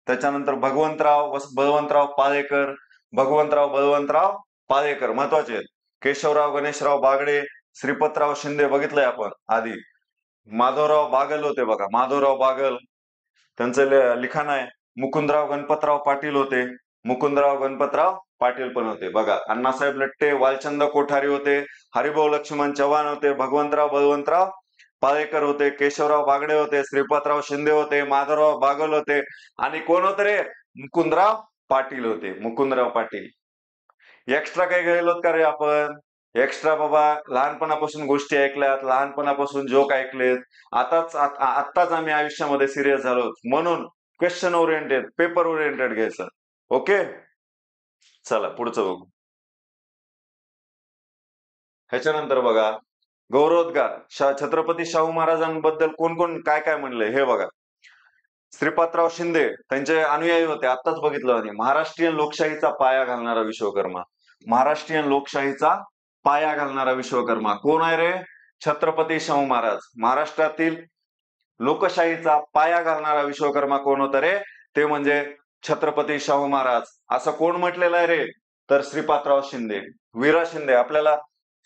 त्याच्यानंतर बळवंतराव पाळेकर. महत्वाचे आहेत. केशवराव गणेशराव बागडे, श्रीपतराव शिंदे बघितलंय आपण आधी. माधवराव बागल होते बघा. माधवराव बागल त्यांचं लिखाण आहे. मुकुंदराव गणपतराव पाटील होते. मुकुंदराव गणपतराव पाटील पण होते बघा. अण्णासाहेब लट्टे, वालचंद कोठारी होते, हरिभाऊ लक्ष्मण चव्हाण होते, बळवंतराव पाळेकर होते, केशवराव बागडे होते, श्रीपतराव शिंदे होते, माधवराव बागल होते आणि कोण होते रे? मुकुंदराव पाटील होते. मुकुंदराव पाटील. एक्स्ट्रा काही गेलोत का रे आपण? एक्स्ट्रा बाबा लहानपणापासून गोष्टी ऐकल्यात, लहानपणापासून जोक ऐकलेत. आताच आम्ही आयुष्यामध्ये सिरियस झालो, म्हणून क्वेश्चन ओरिएंटेड, पेपर ओरिएंटेड घ्यायचं. ओके, चला पुढचं बघू. ह्याच्यानंतर बघा गौरवोद्गार. छत्रपती शाहू महाराजांबद्दल कोण कोण काय काय म्हणलंय हे बघा. श्रीपादराव शिंदे त्यांचे अनुयायी होते. आत्ताच बघितलं आणि महाराष्ट्रीयन लोकशाहीचा पाया घालणारा विश्वकर्मा. महाराष्ट्रीयन लोकशाहीचा पाया घालणारा विश्वकर्मा कोण आहे रे? छत्रपती शाहू महाराज. महाराष्ट्रातील लोकशाहीचा पाया घालणारा विश्वकर्मा कोण होता रे? ते म्हणजे छत्रपती शाहू महाराज. असं कोण म्हटलेलं आहे रे? तर श्रीपादराव शिंदे. वीरा शिंदे आपल्याला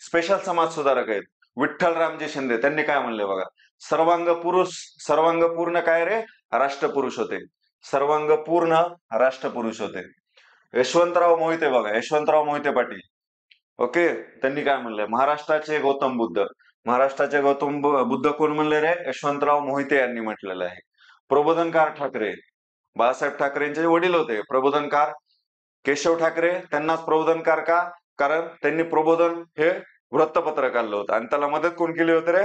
स्पेशल समाज सुधारक आहेत. विठ्ठलरामजी शिंदे त्यांनी काय म्हणले बघा. सर्वांगपूर्ण काय रे? राष्ट्रपुरुष होते. सर्वांगपूर्ण राष्ट्रपुरुष होते. यशवंतराव मोहिते बघा. यशवंतराव मोहिते पाटील. ओके, त्यांनी काय म्हणलंय? महाराष्ट्राचे गौतम बुद्ध. महाराष्ट्राचे गौतम बुद्ध कोण म्हणले रे? यशवंतराव मोहिते यांनी म्हटलेलं आहे. प्रबोधनकार ठाकरे. बाळासाहेब ठाकरेंचे वडील होते प्रबोधनकार. केशव ठाकरे त्यांनाच प्रबोधनकार का? कारण त्यांनी प्रबोधन हे वृत्तपत्र काढलं होतं आणि त्याला मदत कोण केली होती रे?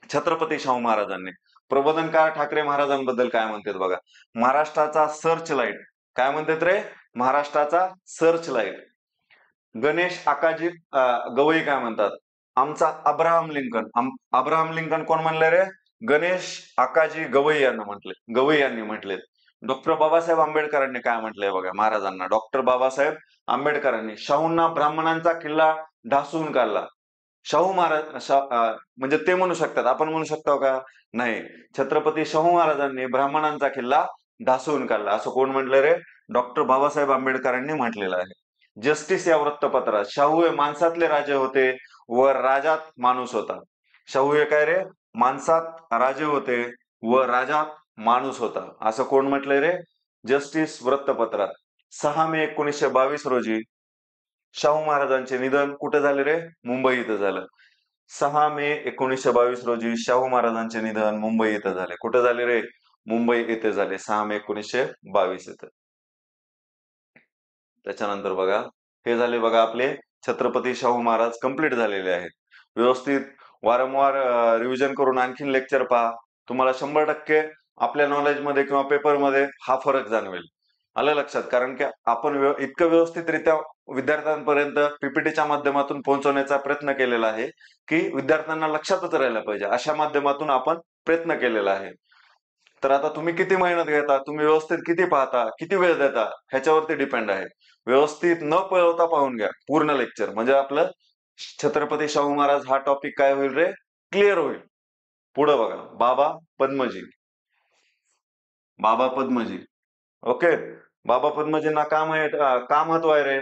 छत्रपती शाहू महाराजांनी. प्रबोधनकार ठाकरे महाराजांबद्दल काय म्हणतात बघा. महाराष्ट्राचा सर्च लाईट. काय म्हणतात रे? महाराष्ट्राचा सर्च लाईट. गणेश आकाजी गवई काय म्हणतात? आमचा अब्राहम लिंकन. अब्राहम लिंकन कोण म्हणले रे? गणेश आकाजी गवई यांना म्हटले, गवई यांनी म्हटले. डॉक्टर बाबासाहेब आंबेडकरांनी काय म्हटलंय बघा महाराजांना. डॉक्टर बाबासाहेब आंबेडकरांनी शाहूंना ब्राह्मणांचा किल्ला ढासळून काढला. शाहू महाराज म्हणजे ते म्हणू शकतात, आपण म्हणू शकतो का? नाही. छत्रपती शाहू महाराजांनी ब्राह्मणांचा किल्ला ढासळून काढला असं कोण म्हटलं रे? डॉक्टर बाबासाहेब आंबेडकरांनी म्हटलेलं आहे. जस्टिस या वृत्तपत्रात शाहू हे माणसातले राजे होते व राजात माणूस होता. शाहू हे काय रे? माणसात राजे होते व राजात माणूस होता असं कोण म्हटलंय रे? जस्टिस वृत्तपत्रात. 6 मे 1922 रोजी शाहू महाराजांचे निधन कुठे झाले रे? मुंबई इथं झालं. 6 मे 1922 रोजी शाहू महाराजांचे निधन मुंबई इथं झाले. कुठे झाले रे? मुंबई येथे झाले 6 मे 1922 इथं. त्याच्यानंतर बघा, हे झाले बघा आपले छत्रपती शाहू महाराज कंप्लीट झालेले आहेत. व्यवस्थित वारंवार रिव्हिजन करून आणखीन लेक्चर पहा. तुम्हाला 100% आपल्या नॉलेजमध्ये किंवा पेपरमध्ये हा फरक जाणवेल. आलं लक्षात? कारण की आपण इतकं व्यवस्थितरित्या विद्यार्थ्यांपर्यंत पीपीटीच्या माध्यमातून पोहोचवण्याचा प्रयत्न केलेला आहे की विद्यार्थ्यांना लक्षातच राहायला पाहिजे अशा माध्यमातून आपण प्रयत्न केलेला आहे. तर आता तुम्ही किती मेहनत घेता, तुम्ही व्यवस्थित किती पाहता, किती वेळ देता ह्याच्यावरती डिपेंड आहे. व्यवस्थित न पळवता पाहून घ्या पूर्ण लेक्चर, म्हणजे आपलं छत्रपती शाहू महाराज हा टॉपिक काय होईल रे? क्लिअर होईल. पुढे बघा, बाबा पद्मजी. बाबा पद्मजी. ओके. बाबा पद्मजींना का महत्व आहे रे?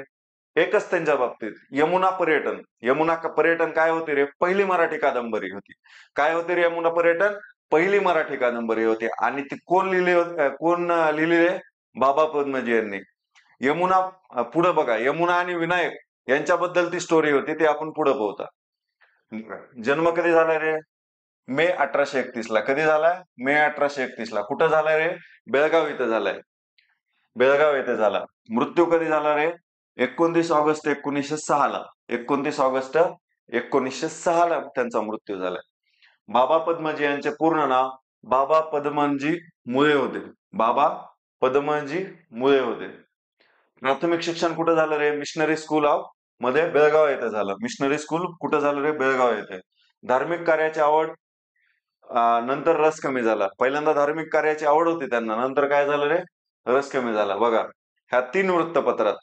एकच त्यांच्या बाबतीत, यमुना पर्यटन. यमुना पर्यटन काय होते रे? पहिली मराठी कादंबरी होती. काय होती रे यमुना पर्यटन? पहिली मराठी कादंबरी होती. आणि ती कोण लिहिली रे? बाबा पद्मजी यांनी. यमुना पुढे बघा, यमुना आणि विनायक यांच्याबद्दल ती स्टोरी होती, ती आपण पुढे पाहूया. जन्म कधी झाला रे? मे 1831 ला. कधी झालाय? मे 1831 ला. कुठं झालाय रे? बेळगाव इथं झालाय. बेळगाव येथे झाला. मृत्यू कधी झाला रे? 29 ऑगस्ट 1906 ला. 29 ऑगस्ट 1906 ला त्यांचा मृत्यू झालाय. बाबा पद्मजी यांचे पूर्ण नाव बाबा पद्मनजी मुळे होते. बाबा पद्मनजी मुळे होते. प्राथमिक शिक्षण कुठं झालं रे? मिशनरी स्कूल ऑफ मध्ये बेळगाव येथे झालं. मिशनरी स्कूल कुठं झालं रे? बेळगाव येथे. धार्मिक कार्याची आवड, नंतर रस कमी झाला. पहिल्यांदा धार्मिक कार्याची आवड होती त्यांना, नंतर काय झालं रे? रस कमी झाला. बघा, ह्या 3 वृत्तपत्रात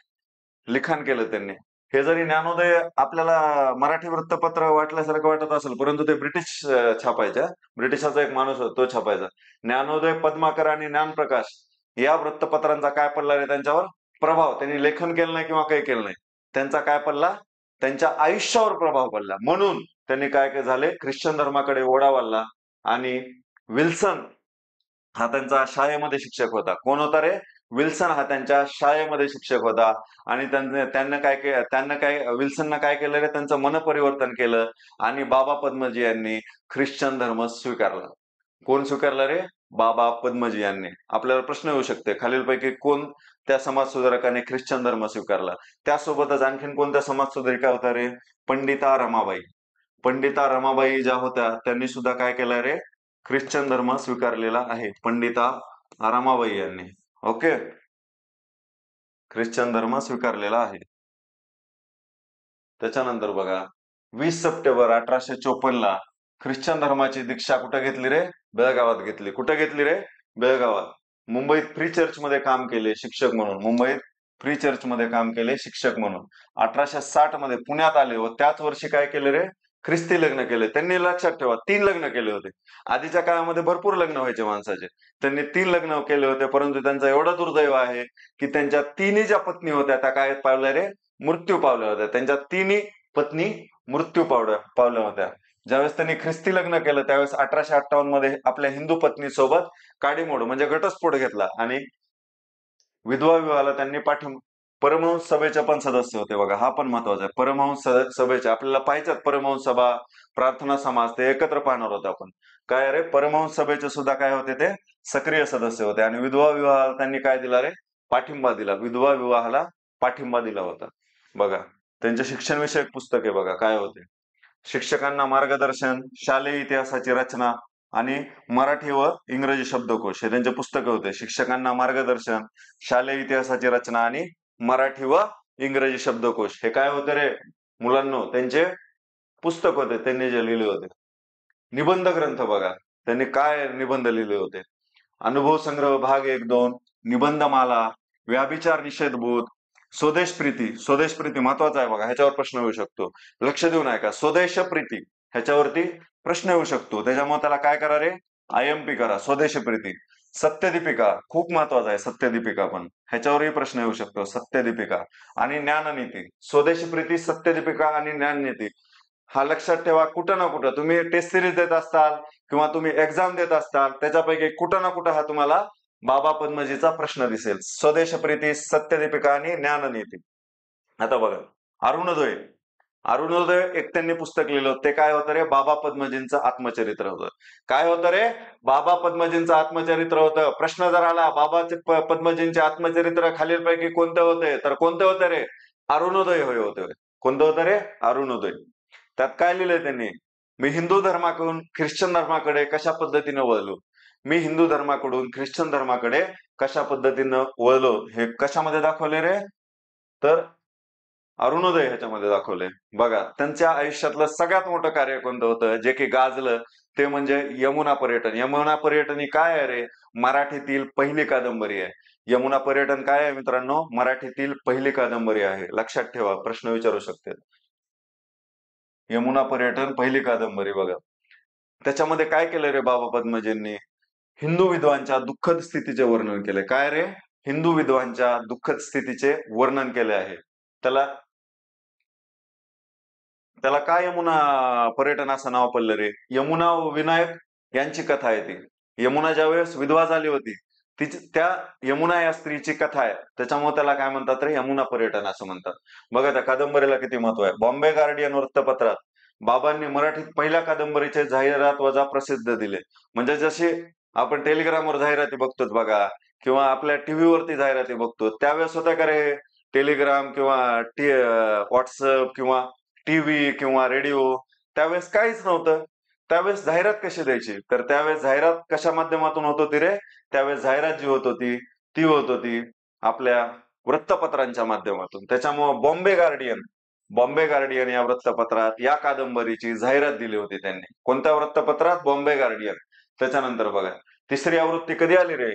लिखाण केलं त्यांनी. हे जरी ज्ञानोदय आपल्याला मराठी वृत्तपत्र वाटल्यासारखं वाटत असेल, परंतु ते ब्रिटिश छापायच्या. ब्रिटिशाचा एक माणूस होता, तो छापायचा. ज्ञानोदय, पद्माकर आणि ज्ञानप्रकाश या वृत्तपत्रांचा काय पडला रे त्यांच्यावर? प्रभाव. त्यांनी लेखन केलं नाही किंवा काही केलं नाही, त्यांचा काय पडला? त्यांच्या आयुष्यावर प्रभाव पडला. म्हणून त्यांनी काय झाले? ख्रिश्चन धर्माकडे ओढा वळला. आणि विल्सन हा त्यांचा शाळेमध्ये शिक्षक होता. कोण होता रे? विल्सन हा त्यांच्या शाळेमध्ये शिक्षक होता. आणि विल्सननं काय केलं रे? त्यांचं मनपरिवर्तन केलं आणि बाबा पद्मजी यांनी ख्रिश्चन धर्म स्वीकारला. कोण स्वीकारला रे? बाबा पद्मजी यांनी. आपल्याला प्रश्न येऊ शकते, खालीलपैकी कोण त्या समाज सुधारकाने ख्रिश्चन धर्म स्वीकारला? त्यासोबतच आणखीन कोणत्या समाज सुधारिका होत्या रे? पंडिता रमाबाई. पंडिता रमाबाई ज्या होत्या त्यांनी सुद्धा काय केलं रे? ख्रिश्चन धर्म स्वीकारलेला आहे. पंडिता रमाबाई यांनी. ओके, ख्रिश्चन धर्म स्वीकारलेला आहे. त्याच्यानंतर बघा, 20 सप्टेंबर 1854 ला ख्रिश्चन धर्माची दीक्षा कुठे घेतली रे? बेळगावात घेतली. कुठे घेतली रे? बेळगावात. मुंबईत फ्री चर्च मध्ये काम केले शिक्षक म्हणून. मुंबईत फ्री चर्च मध्ये काम केले शिक्षक म्हणून. 1860 मध्ये पुण्यात आले व त्याच वर्षी काय केले रे? ख्रिस्ती लग्न केले. त्यांनी लक्षात ठेवा 3 लग्न केले होते. आधीच्या काळामध्ये भरपूर लग्न व्हायचे माणसाचे. त्यांनी 3 लग्न केले होते, परंतु त्यांचं एवढं दुर्दैव आहे की त्यांच्या 3 ज्या पत्नी होत्या त्या काय पावल्या रे? मृत्यू पावल्या होत्या. त्यांच्या 3 पत्नी मृत्यू पावल्या होत्या. ज्यावेळेस त्यांनी ख्रिस्ती लग्न केलं त्यावेळेस 1858 मध्ये आपल्या हिंदू पत्नी सोबत काडीमोड म्हणजे घटस्फोट घेतला आणि विधवा विवाहाला त्यांनी परमहंस सभेचे पण सदस्य होते. बघा, हा पण महत्वाचा आहे. परमहंस सभेचे आपल्याला पाहिजेत. परमहंस सभा, प्रार्थना समाज ते एकत्र पाहणार होते आपण. काय रे? परमहंस सभेचे सुद्धा काय होते? ते सक्रिय सदस्य होते. आणि विधवा विवाहाला त्यांनी काय दिला रे? पाठिंबा दिला. विधवा विवाहाला पाठिंबा दिला होता. बघा, त्यांचे शिक्षण विषयक पुस्तके बघा काय होते. शिक्षकांना मार्गदर्शन, शालेय इतिहासाची रचना, आणि मराठी व इंग्रजी शब्दकोश हे त्यांचे पुस्तकं होते. शिक्षकांना मार्गदर्शन, शालेय इतिहासाची रचना आणि मराठी व इंग्रजी शब्दकोश हे काय होते रे मुलांना, त्यांचे पुस्तक होते, त्यांनी जे लिहिले होते. निबंध ग्रंथ बघा, त्यांनी काय निबंध लिहिले होते. अनुभव संग्रह भाग 1-2, निबंधमाला, व्याभिचार निषेधबोध, स्वदेश प्रीती. स्वदेश प्रीती महत्वाचा आहे बघा, ह्याच्यावर प्रश्न येऊ शकतो. लक्ष देऊन ऐका, स्वदेश प्रीती ह्याच्यावरती प्रश्न येऊ शकतो. त्याच्यामुळे त्याला काय करा रे, IMP करा. स्वदेश प्रीती. सत्यदीपिका खूप महत्वाचा आहे, सत्यदीपिका पण ह्याच्यावरही प्रश्न येऊ शकतो. सत्यदीपिका आणि ज्ञाननीती. स्वदेश प्रीती, सत्यदीपिका आणि ज्ञाननीती हा लक्षात ठेवा. कुठं ना कुठं तुम्ही टेस्ट सिरीज देत असताल किंवा तुम्ही एक्झाम देत असताल, त्याच्यापैकी कुठं ना कुठं हा तुम्हाला बाबा पद्मजीचा प्रश्न दिसेल. स्वदेश प्रीती, सत्यदीपिका आणि ज्ञाननीती. आता बघा, अरुणोदय. अरुणोदय एक त्यांनी पुस्तक लिहिलं होतं. ते काय होतं रे, बाबा पद्मजींचं आत्मचरित्र होतं. काय होतं रे, बाबा पद्मजींचं आत्मचरित्र होतं. प्रश्न जर आला बाबाचे पद्मजींचे आत्मचरित्र खालीलपैकी कोणते होते, तर कोणते होते रे, अरुणोदय होय होते. कोणतं होतं रे, अरुणोदय. त्यात काय लिहिलंय त्यांनी, मी हिंदू धर्माकडून ख्रिश्चन धर्माकडे कशा पद्धतीने वळलो, मी हिंदू धर्माकडून ख्रिश्चन धर्माकडे कशा पद्धतीनं वळलो, हे कशामध्ये दाखवले रे, तर अरुणोदय ह्याच्यामध्ये दाखवले. बघा, त्यांच्या आयुष्यातलं सगळ्यात मोठं कार्य कोणतं होतं, जे की गाजलं, ते म्हणजे यमुना पर्यटन. यमुना पर्यटन ही काय आहे रे, मराठीतील पहिली कादंबरी आहे. यमुना पर्यटन काय आहे मित्रांनो, मराठीतील पहिली कादंबरी आहे. लक्षात ठेवा, प्रश्न विचारू शकते. यमुना पर्यटन पहिली कादंबरी बघा. त्याच्यामध्ये काय केलं रे बाबा पद्मजींनी, हिंदू विधवांच्या दुःखद स्थितीचे वर्णन केले. काय रे, हिंदू विधवांच्या दुःखद स्थितीचे वर्णन केले आहे. त्याला त्याला काय यमुना पर्यटन असं नाव पडलं रे, यमुना विनायक यांची कथा आहे ती. यमुना ज्यावेळेस विधवा झाली होती, त्या यमुना या स्त्रीची कथा आहे. त्याच्यामुळे त्याला काय म्हणतात रे, यमुना पर्यटन असं म्हणतात. बघा त्या कादंबरीला किती महत्व आहे. बॉम्बे गार्डियन वृत्तपत्रात बाबांनी मराठीत पहिल्या कादंबरीचे जाहिरात वजा प्रसिद्ध दिले. म्हणजे जशी आपण टेलिग्रामवर जाहिराती बघतोच बघा, किंवा आपल्या टीव्हीवरती जाहिराती बघतो, त्यावेळेस होत्या का रे टेलिग्राम किंवा व्हॉट्सअप किंवा टीव्ही किंवा रेडिओ, त्यावेळेस काहीच नव्हतं. त्यावेळेस जाहिरात कशी द्यायची, तर त्यावेळेस जाहिरात कशा माध्यमातून होत होती रे, त्यावेळेस जाहिरात जी होत होती ती होत होती आपल्या वृत्तपत्रांच्या माध्यमातून. त्याच्यामुळे बॉम्बे गार्डियन या वृत्तपत्रात या कादंबरीची जाहिरात दिली होती त्यांनी. कोणत्या वृत्तपत्रात, बॉम्बे गार्डियन. त्याच्यानंतर बघा, तिसरी आवृत्ती कधी आली रे,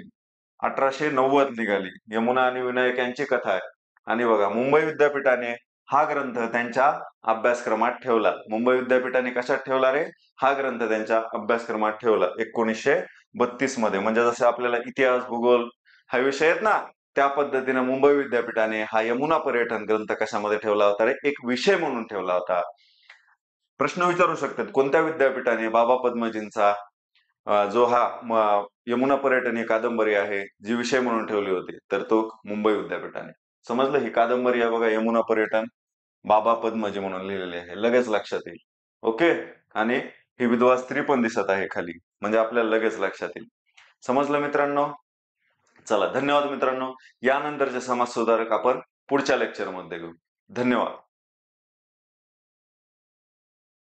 1890 निघाली. यमुना आणि विनायक यांची कथा आहे. आणि बघा, मुंबई विद्यापीठाने हा ग्रंथ त्यांच्या अभ्यासक्रमात ठेवला. मुंबई विद्यापीठाने कशात ठेवला रे, हा ग्रंथ त्यांच्या अभ्यासक्रमात ठेवला 1932 मध्ये. म्हणजे जसं आपल्याला इतिहास भूगोल हा विषय आहेत ना, त्या पद्धतीने मुंबई विद्यापीठाने हा यमुना पर्यटन ग्रंथ कशामध्ये ठेवला होता रे, एक विषय म्हणून ठेवला होता. प्रश्न विचारू शकतात, कोणत्या विद्यापीठाने बाबा पद्मजींचा जो हा यमुना पर्यटन ही कादंबरी आहे जी विषय म्हणून ठेवली होती, तर तो मुंबई विद्यापीठाने. समजलं, ही कादंबरी आहे बघा, यमुना पर्यटन, बाबा पद्मजी म्हणून लिहिलेली आहे, लगेच लक्षात येईल. ओके. आणि ही विधवा स्त्री पण दिसत आहे खाली, म्हणजे आपल्याला लगेच लक्षात येईल. समजलं मित्रांनो. चला, धन्यवाद मित्रांनो. यानंतरचे समाज सुधारक आपण पुढच्या लेक्चरमध्ये घेऊ. धन्यवाद.